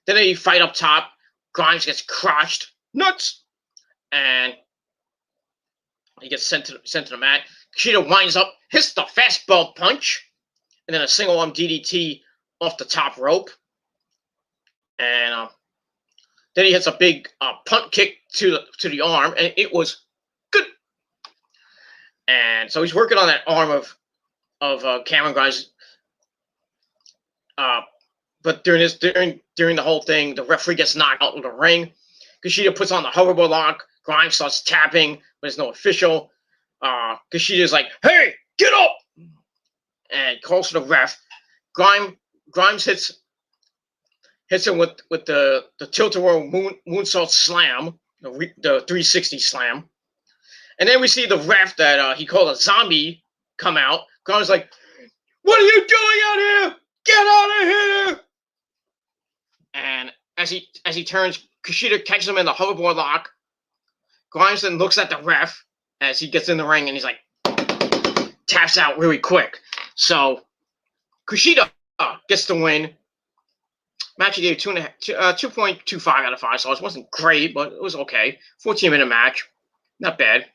Speaker 1: Then they fight up top. Grimes gets crushed. Nuts! And he gets sent to the mat. Kushida winds up, hits the fastball punch, and then a single arm DDT off the top rope. And then he hits a big punt kick to the arm, and it was good. And so he's working on that arm of Cameron Grimes. But during the whole thing, the referee gets knocked out of the ring. Kushida puts on the hoverboard lock. Grimes starts tapping, but there's no official. Kushida's like, "Hey, get up!" and calls for the ref. Grimes hits him with the tilt-a-whirl moonsault slam, the 360 slam. And then we see the ref that he called a zombie come out. Grimes like, "What are you doing out here? Get out of here!" And as he turns, Kushida catches him in the hoverboard lock. Grimes then looks at the ref as he gets in the ring, and he's like, taps out really quick. So Kushida gets the win. Match he gave 2.25 out of 5 stars. It wasn't great, but it was okay. 14-minute match, not bad.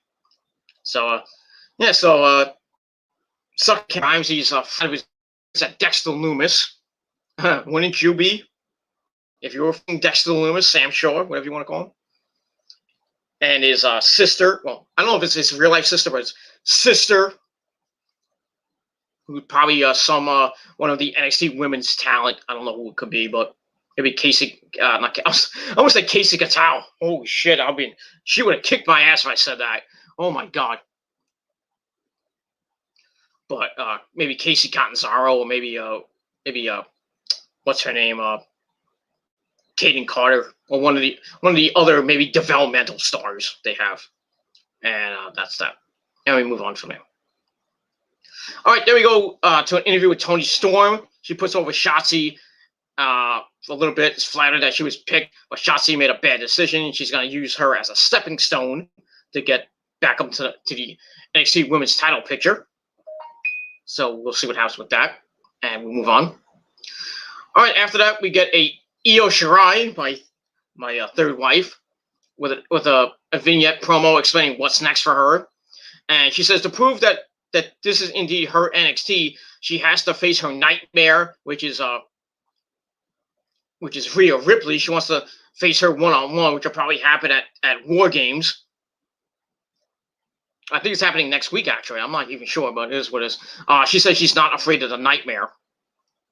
Speaker 1: So Suck Grimes, he's at Dexter Lumis. Wouldn't you be? If you were from Dexter Lumis, Sam Shore, whatever you want to call him. And his sister, well, I don't know if it's his real life sister, but his sister, who probably one of the NXT women's talent. I don't know who it could be, but maybe Casey. I almost said Casey Catal. Holy shit! She would have kicked my ass if I said that. Oh my god. But maybe Casey Catanzaro, or maybe what's her name? Kaden Carter, or one of the other maybe developmental stars they have. And that's that. And we move on from there. All right, there we go to an interview with Toni Storm. She puts over Shotzi a little bit. It's flattered that she was picked, but Shotzi made a bad decision. She's going to use her as a stepping stone to get back up to the NXT Women's title picture. So we'll see what happens with that, and we'll move on. All right, after that, we get a Io Shirai, my third wife, with a vignette promo explaining what's next for her. And she says to prove that this is indeed her NXT, she has to face her nightmare, which is Rhea Ripley. She wants to face her one-on-one, which will probably happen at War Games. I think it's happening next week, actually. I'm not even sure, but it is what it is. She says she's not afraid of the nightmare.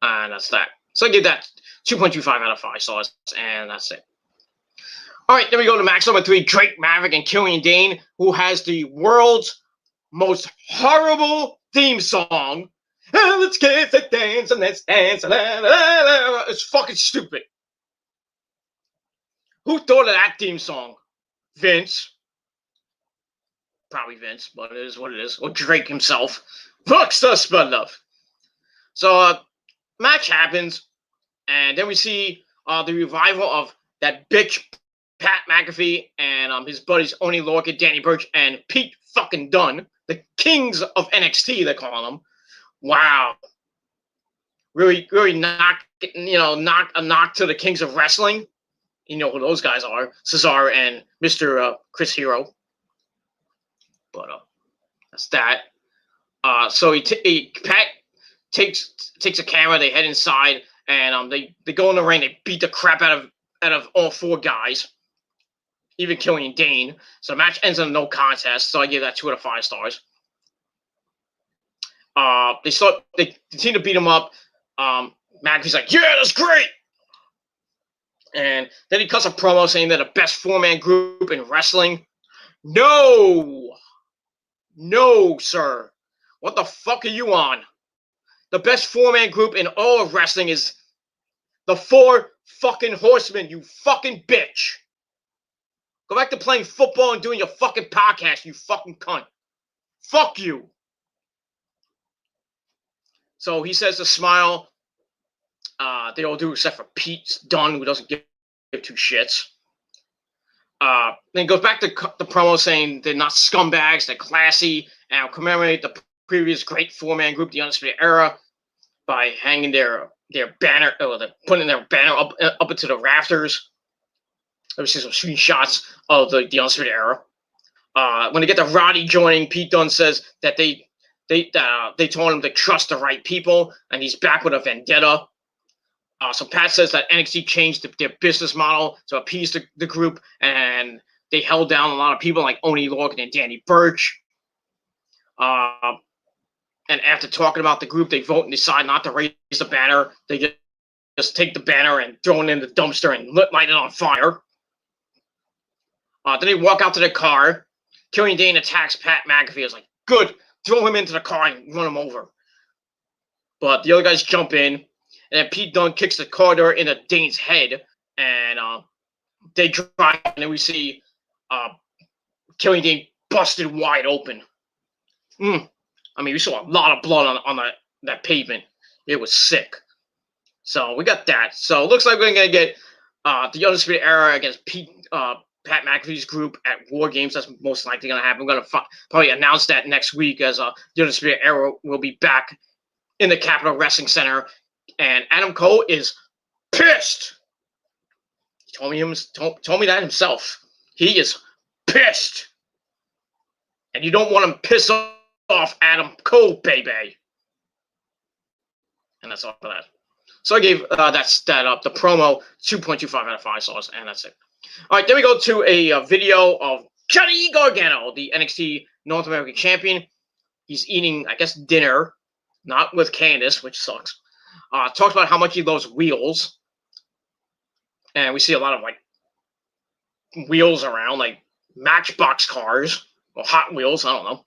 Speaker 1: And that's that. So I give that 2.25 out of 5 stars, and that's it. All right, then we go to match number 3, Drake Maverick and Killian Dane, who has the world's most horrible theme song. Let's kiss and dance and let's dance. It's fucking stupid. Who thought of that theme song? Vince. Probably Vince, but it is what it is. Or Drake himself. Fucks us, but love. So, match happens, and then we see the revival of that bitch Pat McAfee and his buddies Oney Lorcan, Danny Burch, and Pete fucking Dunne, the kings of NXT, they call them. Wow. Really knock a knock to the kings of wrestling. You know who those guys are, Cesaro and Mr. Chris Hero. But that's that. So Pat takes a camera, they head inside, and they go in the ring, they beat the crap out of all 4 guys, even Killian Dane. So the match ends in a no contest, so I give that 2 out of 5 stars. They continue to beat him up. McAfee's like, yeah, that's great. And then he cuts a promo saying they're the best 4-man group in wrestling. No, sir. What the fuck are you on? The best 4-man group in all of wrestling is the 4 fucking horsemen, you fucking bitch. Go back to playing football and doing your fucking podcast, you fucking cunt. Fuck you. So he says to smile. They all do except for Pete Dunne, who doesn't give 2 shits. Then he goes back to the promo saying they're not scumbags, they're classy, and commemorate the previous great 4-man group, the Undisputed Era, by hanging their banner, or putting their banner up into the rafters. Let me see some screenshots of the Undisputed Era. When they get to Roddy joining, Pete Dunne says that they told him to trust the right people, and he's back with a vendetta. So Pat says that NXT changed their business model to appease the group, and they held down a lot of people like Oney Lorcan and Danny Burch. And after talking about the group, they vote and decide not to raise the banner. They just take the banner and throw it in the dumpster and light it on fire. Then they walk out to their car. Killian Dane attacks Pat McAfee. It's like, good, throw him into the car and run him over. But the other guys jump in, and then Pete Dunne kicks the car door into Dane's head, and they drive, and then we see Killian Dane busted wide open. I mean, we saw a lot of blood on that pavement. It was sick. So we got that. So it looks like we're going to get the Undisputed Era against Pat McAfee's group at War Games. That's most likely going to happen. I'm going to probably announce that next week, as the Undisputed Era will be back in the Capitol Wrestling Center. And Adam Cole is pissed. He told me that himself. He is pissed. And you don't want him pissed off Adam Cole, baby. And that's all for that. So I gave the promo 2.25 out of 5 stars, and that's it. All right, then we go to a video of Johnny Gargano, the NXT North American Champion. He's eating, I guess, dinner, not with Candice, which sucks. Talks about how much he loves wheels. And we see a lot of, like, wheels around, like Matchbox cars, or Hot Wheels, I don't know.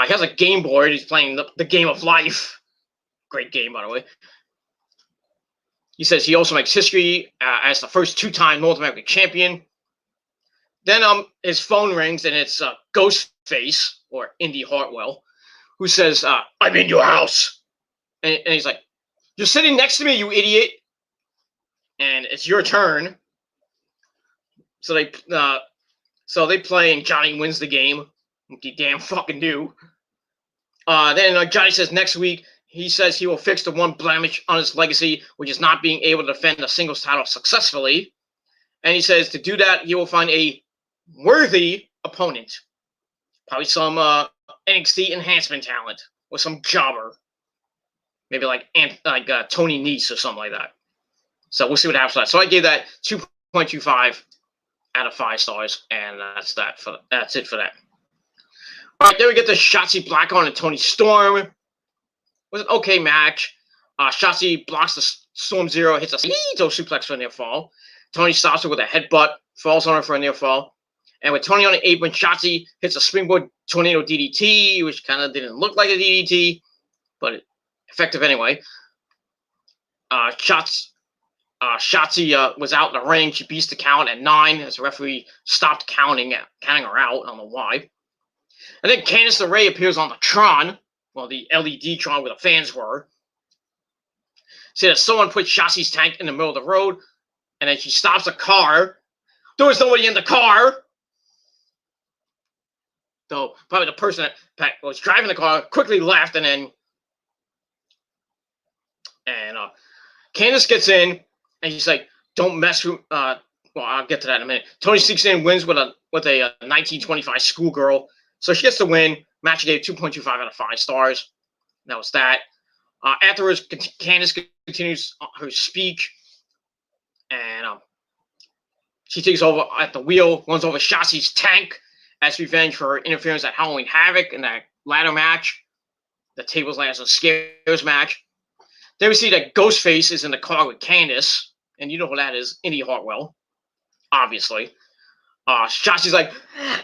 Speaker 1: He has a Game Boy. He's playing the Game of Life. Great game, by the way. He says he also makes history as the first 2-time North American champion. Then his phone rings, and it's Ghostface, or Indy Hartwell, who says, I'm in your house. And he's like, you're sitting next to me, you idiot. And it's your turn. So they play, and Johnny wins the game. He damn fucking do. Then Johnny says next week he says he will fix the one blemish on his legacy, which is not being able to defend the singles title successfully. And he says to do that, he will find a worthy opponent. Probably some NXT enhancement talent or some jobber. Maybe like Tony Nese or something like that. So we'll see what happens to that. So I gave that 2.25 out of 5 stars, and that's it for that. All right, then we get the Shotzi Blackheart and Toni Storm. It was an okay match. Shotzi blocks the Storm Zero, hits a suplex for a near fall. Toni stops her with a headbutt, falls on her for a near fall. And with Toni on the apron, Shotzi hits a springboard tornado DDT, which kind of didn't look like a DDT, but effective anyway. Shotzi was out in the ring. She beats the count at 9 as the referee stopped counting her out. I don't know why. And then Candice LeRae appears on the Tron, well, the LED Tron where the fans were. Said that someone put Shotzi's tank in the middle of the road, and then she stops the car. There was nobody in the car. So probably the person that was driving the car quickly left, and Candice gets in, and she's like, "Don't mess with." Well, I'll get to that in a minute. Toni sneaks in, wins with a 1925 schoolgirl, so she gets the win. Match gave 2.25 out of 5 stars. That was that. Afterwards, Candice continues her speech, and she takes over at the wheel, runs over Shotzi's tank as revenge for her interference at Halloween Havoc in that ladder match, the tables, ladders, and scares match. Then we see that Ghostface is in the car with Candice, and you know who that is, Indy Hartwell, obviously. Shotzi's like, no!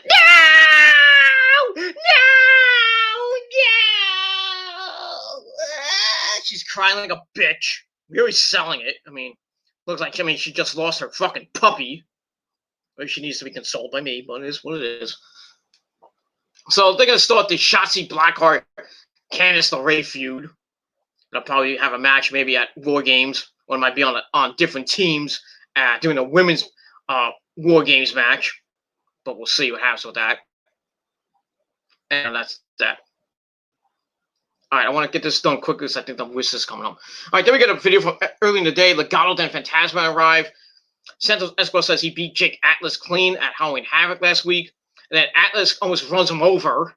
Speaker 1: She's crying like a bitch. Really selling it. I mean, looks like, she just lost her fucking puppy. Maybe she needs to be consoled by me, but it is what it is. So they're going to start the Shotzi Blackheart, Candice LeRae feud. They'll probably have a match maybe at War Games, or it might be on different teams doing a women's War Games match. But we'll see what happens with that. And that's that. All right, I want to get this done quickly because I think the list is coming up. All right, then we get a video from early in the day. Legado and Fantasma arrive. Santos Escobar says he beat Jake Atlas clean at Halloween Havoc last week. And then Atlas almost runs him over.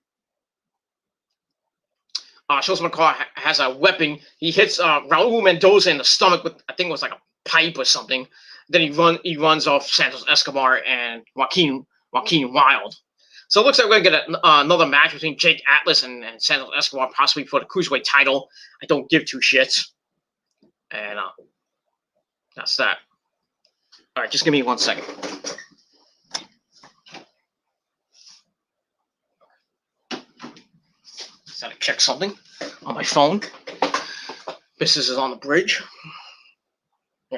Speaker 1: Shows McCall has a weapon. He hits Raul Mendoza in the stomach with, I think it was like a pipe or something. Then he runs off Santos Escobar and Joaquin Wilde. So it looks like we're going to get another match between Jake Atlas and Santos Escobar, possibly for the Cruiserweight title. I don't give two shits. And that's that. All right, just give me 1 second. Just had to check something on my phone. Business is on the bridge.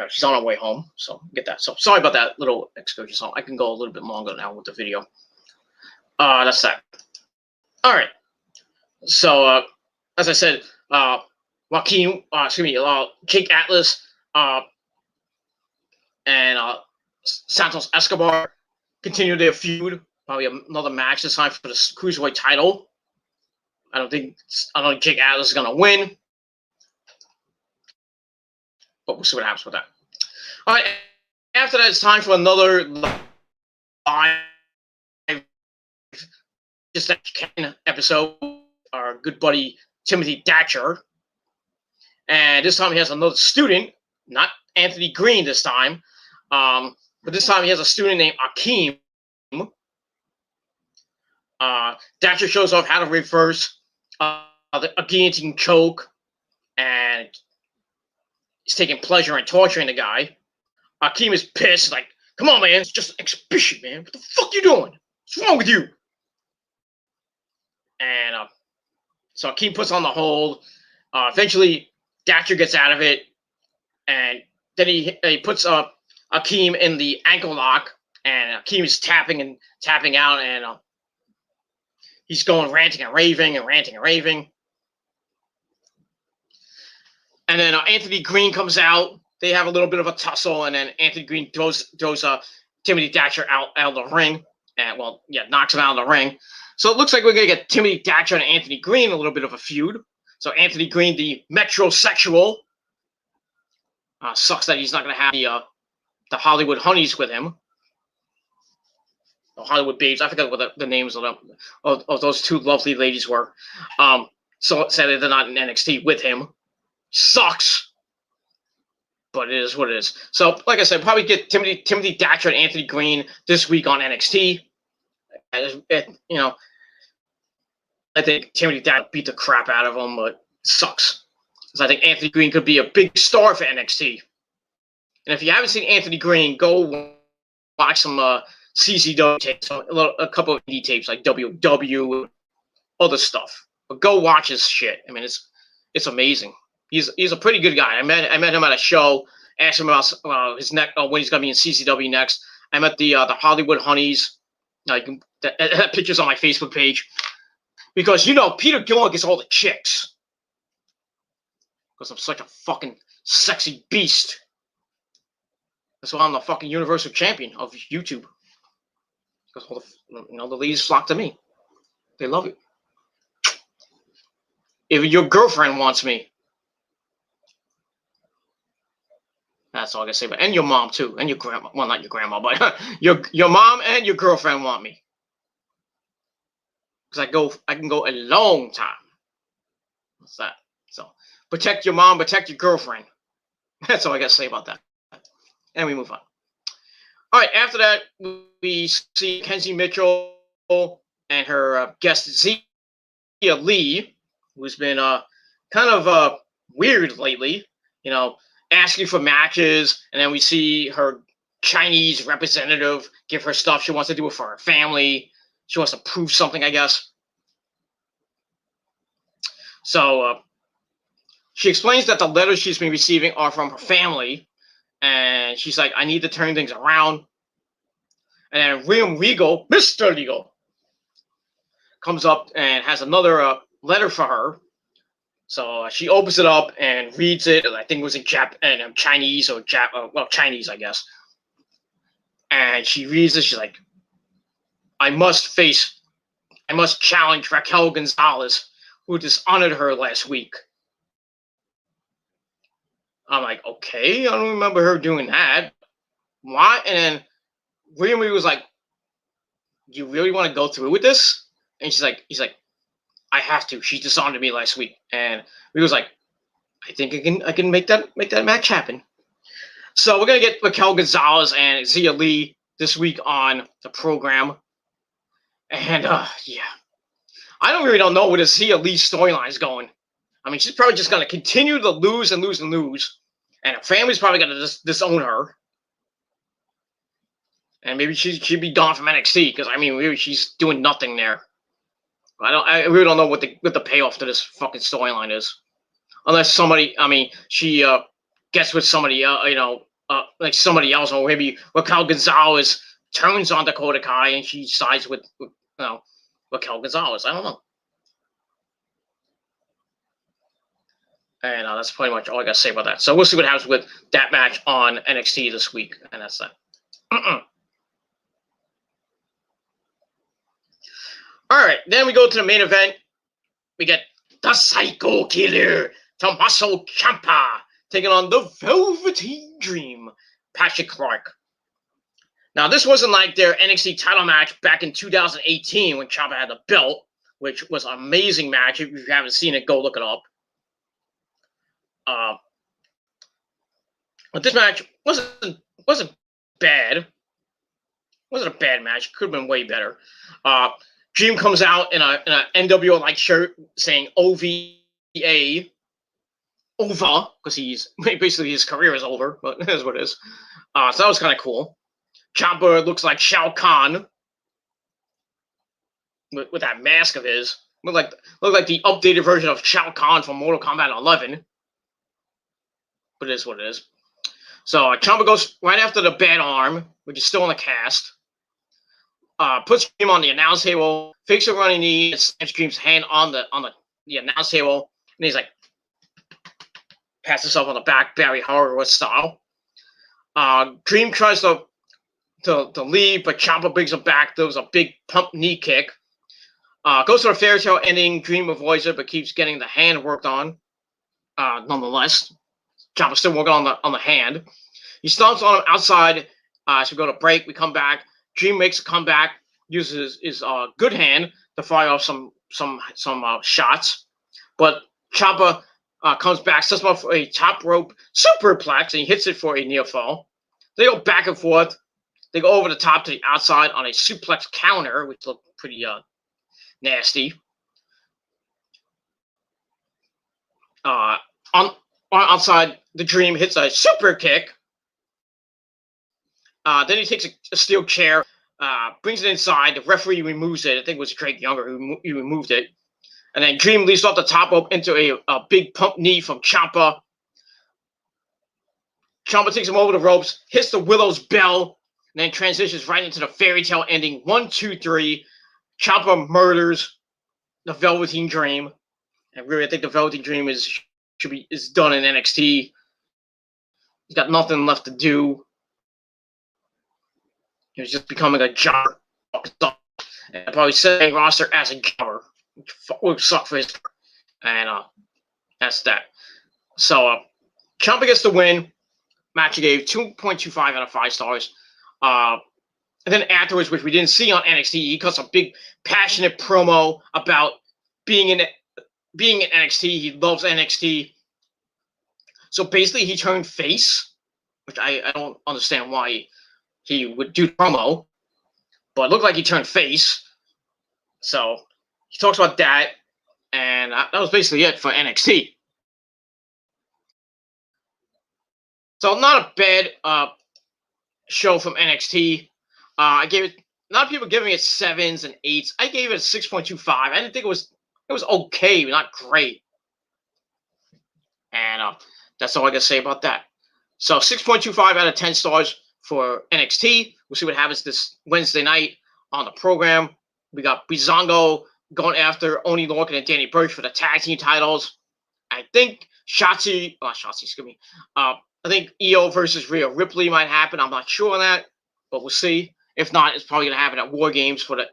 Speaker 1: She's on her way home, so get that. So sorry about that little excursion. So I can go a little bit longer now with the video. That's that. All right. So as I said, Jake Atlas, and Santos Escobar continue their feud. Probably another match this time for the Cruiserweight title. I don't think Jake Atlas is gonna win, but we'll see what happens with that. All right. After that, it's time for another live Just episode. Our good buddy Timothy Thatcher, and this time he has another student, not Anthony Green this time. But this time he has a student named Akeem. Thatcher shows off how to reverse a guillotine choke, and he's taking pleasure in torturing the guy. Akeem is pissed, like, "Come on, man, it's just an exhibition, man. What the fuck you doing? What's wrong with you?" And so Akeem puts on the hold. Eventually, Thatcher gets out of it, and then he puts Akeem in the ankle lock, and Akeem is tapping out, and he's going ranting and raving. And then Anthony Green comes out. They have a little bit of a tussle, and then Anthony Green throws Timothy Thatcher out of the ring, and knocks him out of the ring. So it looks like we're going to get Timothy Thatcher and Anthony Green a little bit of a feud. So Anthony Green, the metrosexual, sucks that he's not going to have the Hollywood honeys with him. The Hollywood babes. I forget what the names of those two lovely ladies were. So sadly they're not in NXT with him. Sucks. But it is what it is. So, like I said, probably get Timothy Thatcher and Anthony Green this week on NXT. You know, I think Timothy Thatcher beat the crap out of him, but sucks. Because I think Anthony Green could be a big star for NXT. And if you haven't seen Anthony Green, go watch some CCW tapes, a couple of indie tapes like WW, other stuff. But go watch his shit. I mean, it's amazing. He's a pretty good guy. I met him at a show. Asked him about his when he's gonna be in CCW next. I met the Hollywood Honeys. That picture's on my Facebook page because Peter Gilmore gets all the chicks because I'm such a fucking sexy beast. That's why I'm the fucking universal champion of YouTube. Because all the ladies flock to me. They love it. Even your girlfriend wants me. That's all I can say. And your mom too, and your grandma. Well, not your grandma, but your mom and your girlfriend want me. Because I can go a long time. What's that? So protect your mom, protect your girlfriend. That's all I got to say about that. And we move on. All right. After that, we see Kenzie Mitchell and her guest Zia Lee, who's been kind of weird lately. Asking for matches, and then we see her Chinese representative give her stuff she wants to do it for her family. She wants to prove something, I guess. So she explains that the letters she's been receiving are from her family, and she's like, I need to turn things around. And then William Regal, Mr. Legal, comes up and has another letter for her. So she opens it up and reads it. I think it was in Chinese or Chinese, I guess. And she reads it. She's like, I must challenge Raquel Gonzalez, who dishonored her last week. I'm like, okay, I don't remember her doing that. Why? And then William was like, you really want to go through with this? And he's like, I have to. She dishonored me last week, and we was like, I think I can make that match happen. So we're gonna get Raquel Gonzalez and Zia Lee this week on the program, and yeah, I don't know where the Zia Lee storyline is going. I mean, she's probably just gonna continue to lose and lose and lose, and her family's probably gonna disown her, and maybe she'd be gone from NXT because I mean, really, she's doing nothing there. I really don't know what the payoff to this fucking storyline is, unless she gets with somebody like somebody else, or maybe Raquel Gonzalez turns on Dakota Kai and she sides with Raquel Gonzalez. I don't know. And that's pretty much all I got to say about that. So we'll see what happens with that match on NXT this week, and that's that. All right, then we go to the main event. We get the Psycho Killer, Tommaso Ciampa, taking on the Velveteen Dream, Patrick Clark. Now, this wasn't like their NXT title match back in 2018 when Ciampa had the belt, which was an amazing match. If you haven't seen it, go look it up. But this match wasn't bad. Wasn't a bad match. Could have been way better. Dream comes out in a NWO-like shirt saying OVA, over, because basically his career is over, but that's what it is. So that was kind of cool. Ciampa looks like Shao Kahn with that mask of his. Look like the updated version of Shao Kahn from Mortal Kombat 11. But it is what it is. So Ciampa goes right after the bad arm, which is still in the cast. Puts Dream on the announce table, fakes a running knee, and slams Dream's hand on the announce table, and he's like, passes up on the back, Barry Horowitz style. Dream tries to leave, but Ciampa brings him back. There was a big pump knee kick. Goes to a fairy tale ending. Dream avoids it, but keeps getting the hand worked on. Nonetheless, Ciampa's still working on the hand. He stomps on him outside. So we go to break. We come back. Dream makes a comeback. Uses his good hand to fire off some shots, but Ciampa comes back, sets him up for a top rope superplex, and he hits it for a near fall. They go back and forth. They go over the top to the outside on a suplex counter, which looked pretty nasty. On outside, the Dream hits a super kick. Then he takes a steel chair, brings it inside. The referee removes it. I think it was Craig Younger who removed it. And then Dream leaps off the top rope into a big pump knee from Ciampa. Ciampa takes him over the ropes, hits the Willow's Bell, and then transitions right into the fairy tale ending. 1, 2, 3. Ciampa murders the Velveteen Dream. And really, I think the Velveteen Dream is done in NXT. He's got nothing left to do. He's just becoming a jobber. And probably setting roster as a jobber. Would suck for his. And that's that. So Ciampa gets the win. Match he gave 2.25 out of 5 stars. And then afterwards, which we didn't see on NXT, he cuts a big, passionate promo about being in NXT. He loves NXT. So basically, he turned face, which I don't understand why he would do promo, but it looked like he turned face. So he talks about that, and that was basically it for NXT. So not a bad show from NXT. I gave it. A lot of people giving it 7s and 8s. I gave it a 6.25. I didn't think it was okay, but not great. And that's all I can say about that. So 6.25 out of 10 stars for NXT. We'll see what happens this Wednesday night on the program. We got Breezango going after Oney Lorcan and Danny Burch for the tag team titles. I think I think Io versus Rhea Ripley might happen. I'm not sure on that, but we'll see. If not, it's probably going to happen at War Games for the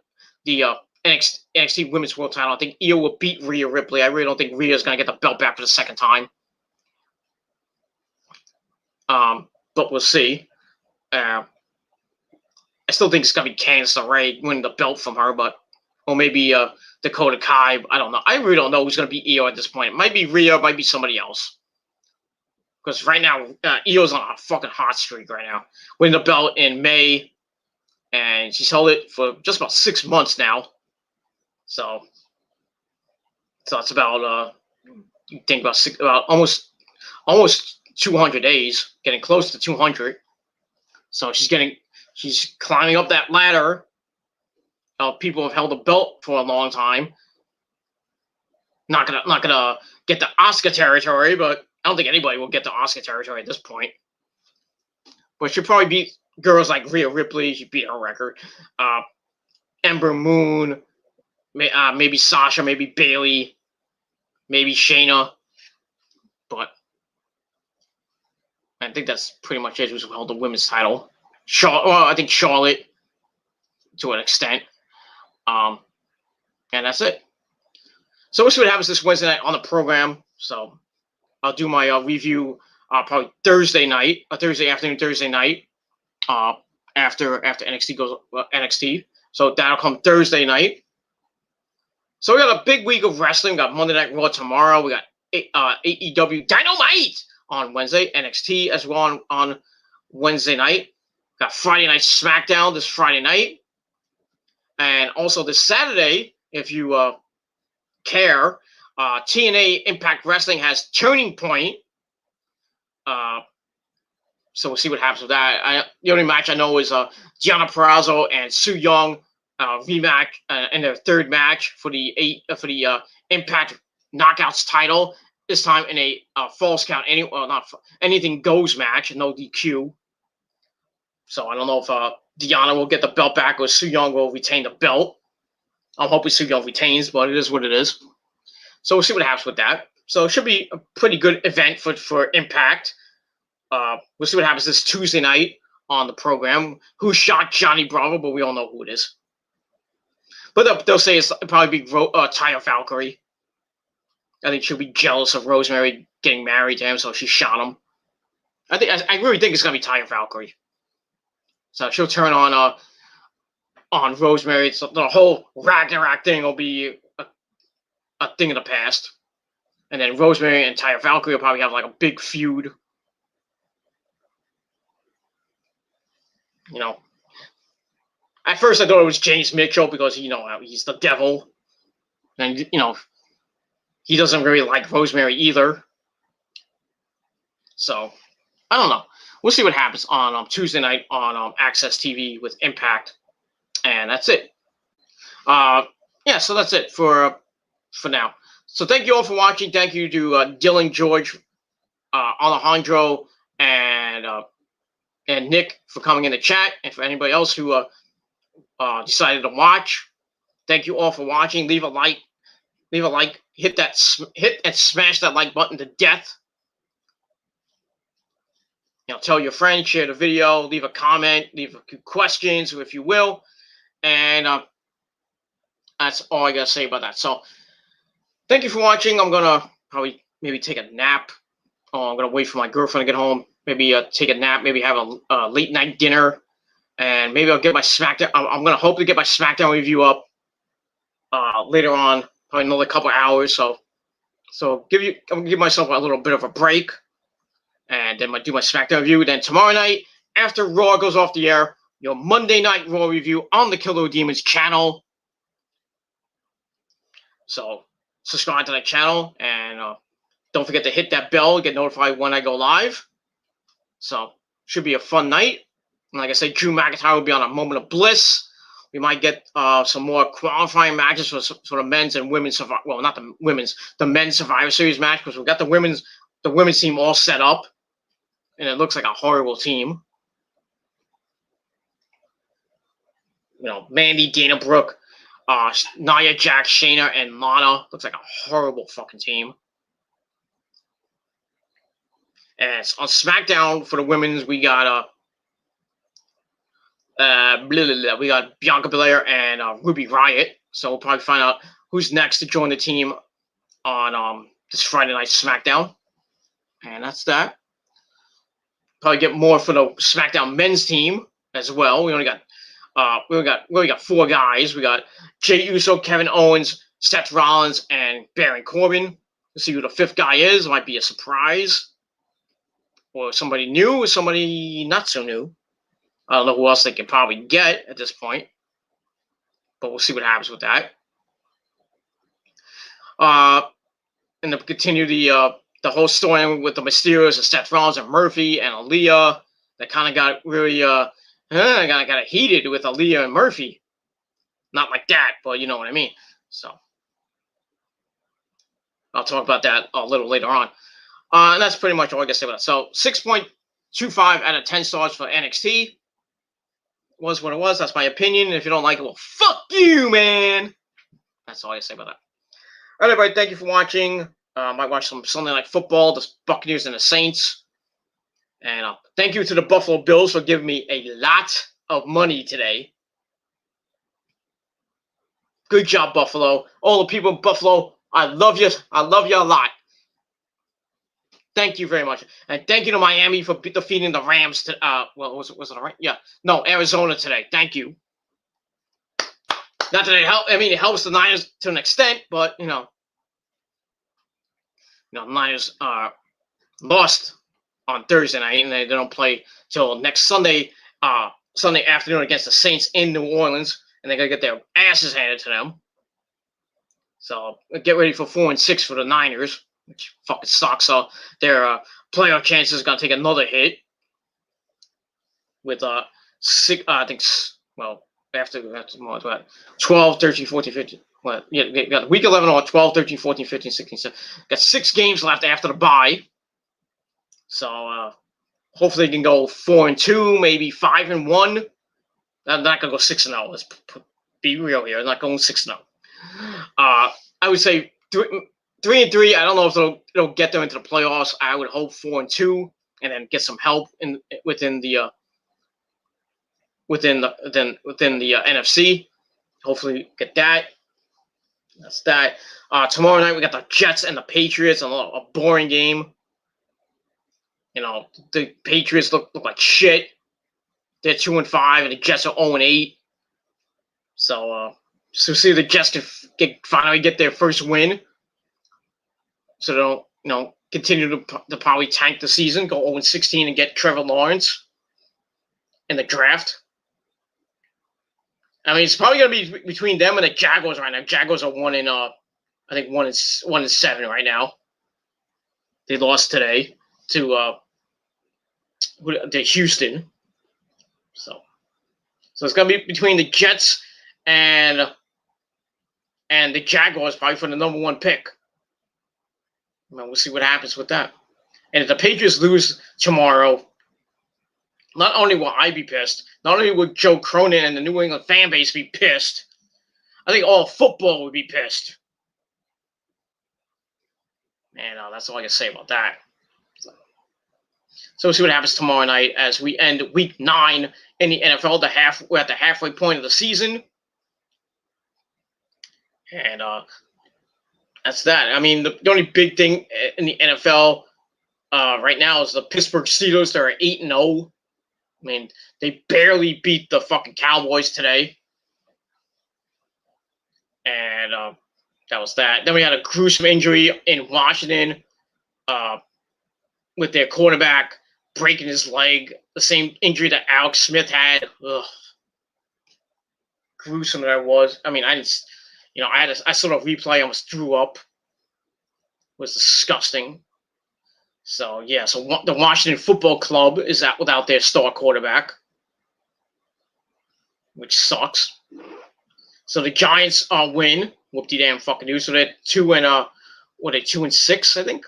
Speaker 1: NXT Women's World Title. I think Io will beat Rhea Ripley. I really don't think Rhea's going to get the belt back for the second time. But we'll see. I still think it's going to be Candice LeRae winning the belt from her, or maybe Dakota Kai. I don't know. I really don't know who's going to be Io at this point. It might be Rhea, it might be somebody else. Because right now, Io's on a fucking hot streak right now. Winning the belt in May, and she's held it for just about 6 months now. So it's about you think about almost 200 days, getting close to 200. So she's climbing up that ladder. People have held the belt for a long time. Not gonna get the Asuka territory, but I don't think anybody will get the Asuka territory at this point. But she'll probably beat girls like Rhea Ripley. She beat her record. Ember Moon, maybe Sasha, maybe Bayley, maybe Shayna. But I think that's pretty much it. Who's held the women's title? I think Charlotte to an extent. And that's it. So we'll see what happens this Wednesday night on the program. So I'll do my review probably Thursday afternoon, Thursday night, after NXT goes NXT. So that'll come Thursday night. So we got a big week of wrestling. We got Monday Night Raw tomorrow. We got AEW Dynamite on Wednesday. NXT as well on Wednesday night. Got Friday Night SmackDown this Friday night. And also this Saturday, if you care, TNA Impact Wrestling has Turning Point. So we'll see what happens with that. The only match I know is Deonna Purrazzo and Su Yung rematch in their third match for the Impact Knockouts title. This time in a false count, anything goes match, no DQ. So I don't know if Deonna will get the belt back or Su Yung will retain the belt. I'm hoping Su Yung retains, but it is what it is. So we'll see what happens with that. So it should be a pretty good event for Impact. We'll see what happens this Tuesday night on the program. Who shot Johnny Bravo, but we all know who it is. But they'll say it's probably be Taya Valkyrie. I think she'll be jealous of Rosemary getting married to him, so she shot him. I really think it's gonna be Taya Valkyrie. So she'll turn on Rosemary. So the whole Ragnarok thing will be a thing of the past. And then Rosemary and Taya Valkyrie will probably have like a big feud. You know, at first I thought it was James Mitchell because he's the devil, and he doesn't really like Rosemary either. So I don't know. We'll see what happens on Tuesday night on Access TV with Impact, and that's it. Yeah, so that's it for now. So thank you all for watching. Thank you to Dylan, George, Alejandro, and Nick for coming in the chat, and for anybody else who decided to watch. Thank you all for watching. Leave a like. Hit and smash that like button to death. Tell your friends, share the video, leave a comment, leave a few questions if you will, and that's all I gotta say about that. So thank you for watching. I'm gonna probably maybe take a nap. I'm gonna wait for my girlfriend to get home. Maybe take a nap. Maybe have a late night dinner, and maybe I'll get my SmackDown. I'm gonna hope to get my SmackDown review up later on, probably another couple hours. So I'm gonna give myself a little bit of a break, and then do my SmackDown review. Then tomorrow night, after Raw goes off the air, your Monday Night Raw review on the Killer Demons channel. So subscribe to that channel, and don't forget to hit that bell, get notified when I go live. So should be a fun night. And like I said, Drew McIntyre will be on a Moment of Bliss. We might get some more qualifying matches for the men's and women's well, not the women's, the men's Survivor Series match, because we've got the women's team all set up, and it looks like a horrible team. Mandy, Dana Brooke, Nia Jax, Shayna, and Lana. Looks like a horrible fucking team. And on SmackDown for the women's, we got we got Bianca Belair and Ruby Riott. So we'll probably find out who's next to join the team on this Friday night SmackDown. And that's that. Probably get more for the SmackDown men's team as well. We only got four guys. We got Jey Uso, Kevin Owens, Seth Rollins, and Baron Corbin. We'll see who the fifth guy is. It might be a surprise, or somebody new, or somebody not so new. I don't know who else they can probably get at this point, but we'll see what happens with that. And to continue the whole story with the Mysterios and Seth Rollins and Murphy and Aaliyah, that kind of got really got heated with Aaliyah and Murphy. Not like that, but you know what I mean. So I'll talk about that a little later on. And that's pretty much all I can say about it. So 6.25 out of 10 stars for NXT. Was what it was. That's my opinion. And if you don't like it, well, fuck you, man. That's all I can say about that. All right, everybody. Thank you for watching. Might watch some Sunday Night Football, the Buccaneers and the Saints. And thank you to the Buffalo Bills for giving me a lot of money today. Good job, Buffalo. All the people in Buffalo, I love you. I love you a lot. Thank you very much. And thank you to Miami for defeating the Rams. Was it right? Yeah. No, Arizona today. Thank you. Not that it helps. I mean, it helps the Niners to an extent, but, the Niners lost on Thursday night, and they don't play till next Sunday afternoon against the Saints in New Orleans, and they're going to get their asses handed to them. So get ready for 4-6 for the Niners, which fucking sucks. So their playoff chances are going to take another hit with after 12, 13, 14, 15. Well, yeah, they got week 11 or 12, 13, 14, 15, 16, 17. Got 6 games left after the bye. So hopefully they can go 4-2, maybe 5-1. I'm not gonna go 6-0. Let's be real here. I'm not going 6-0. I would say 3-3. I don't know if it'll get them into the playoffs. I would hope 4-2, and then get some help within the NFC. hopefully get that. That's that. Tomorrow night we got the Jets and the Patriots, a boring game. You know, the Patriots look like shit. They're 2-5, and the Jets are 0-8. So see if the Jets can finally get their first win, so they don't continue to probably tank the season, go 0-16, and get Trevor Lawrence in the draft. I mean, it's probably gonna be between them and the Jaguars right now. Jaguars are 1-7 right now. They lost today to Houston. So it's gonna be between the Jets and the Jaguars, probably for the number 1 pick. We'll see what happens with that. And if the Patriots lose tomorrow, not only will I be pissed, not only will Joe Cronin and the New England fan base be pissed, I think all football would be pissed. And that's all I can say about that. So we'll see what happens tomorrow night as we end Week 9 in the NFL. We're at the halfway point of the season. And that's that. I mean, the only big thing in the NFL right now is the Pittsburgh Steelers. They're 8-0. I mean, they barely beat the fucking Cowboys today. And that was that. Then we had a gruesome injury in Washington with their quarterback breaking his leg. The same injury that Alex Smith had. Ugh. Gruesome that was. I mean, I saw a replay. I almost threw up. It was disgusting. So, yeah. So the Washington Football Club is out without their star quarterback, which sucks. So the Giants win. Whoop-de-damn fucking news. So they're 2-6, I think?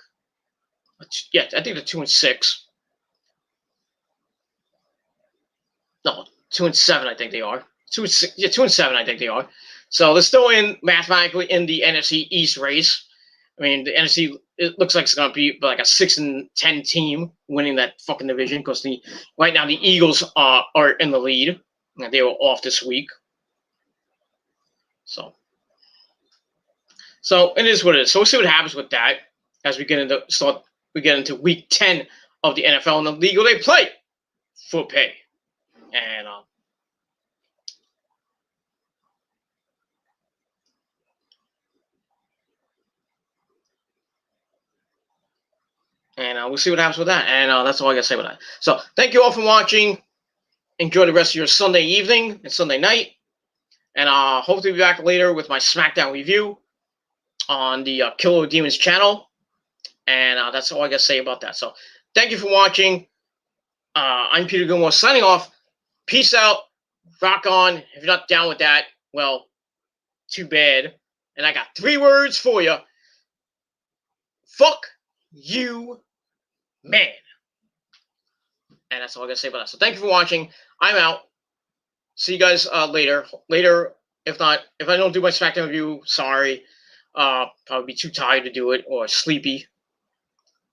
Speaker 1: Yeah, I think they're 2-6. No, 2-7, I think they are. 2-6, yeah, 2-7, I think they are. So they're still mathematically in the NFC East race. I mean, the NFC, it looks like it's going to be like a 6-10 team winning that fucking division because right now the Eagles are in the lead. And they were off this week. So it is what it is. So we'll see what happens with that as we get into Week 10 of the NFL and the league where they play for pay. And we'll see what happens with that. And that's all I got to say about that. So thank you all for watching. Enjoy the rest of your Sunday evening and Sunday night. And hope to be back later with my SmackDown review on the Killer Demons channel. And that's all I got to say about that. So thank you for watching. I'm Peter Gilmore signing off. Peace out. Rock on. If you're not down with that, well, too bad. And I got 3 words for you. Fuck you, man. And that's all I got to say about that. So thank you for watching. I'm out. See you guys later. If I don't do my SmackDown review, sorry. Probably be too tired to do it or sleepy.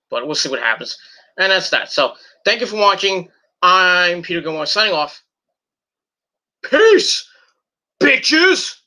Speaker 1: But we'll see what happens. And that's that. So thank you for watching. I'm Peter Gilmore signing off. Peace, bitches!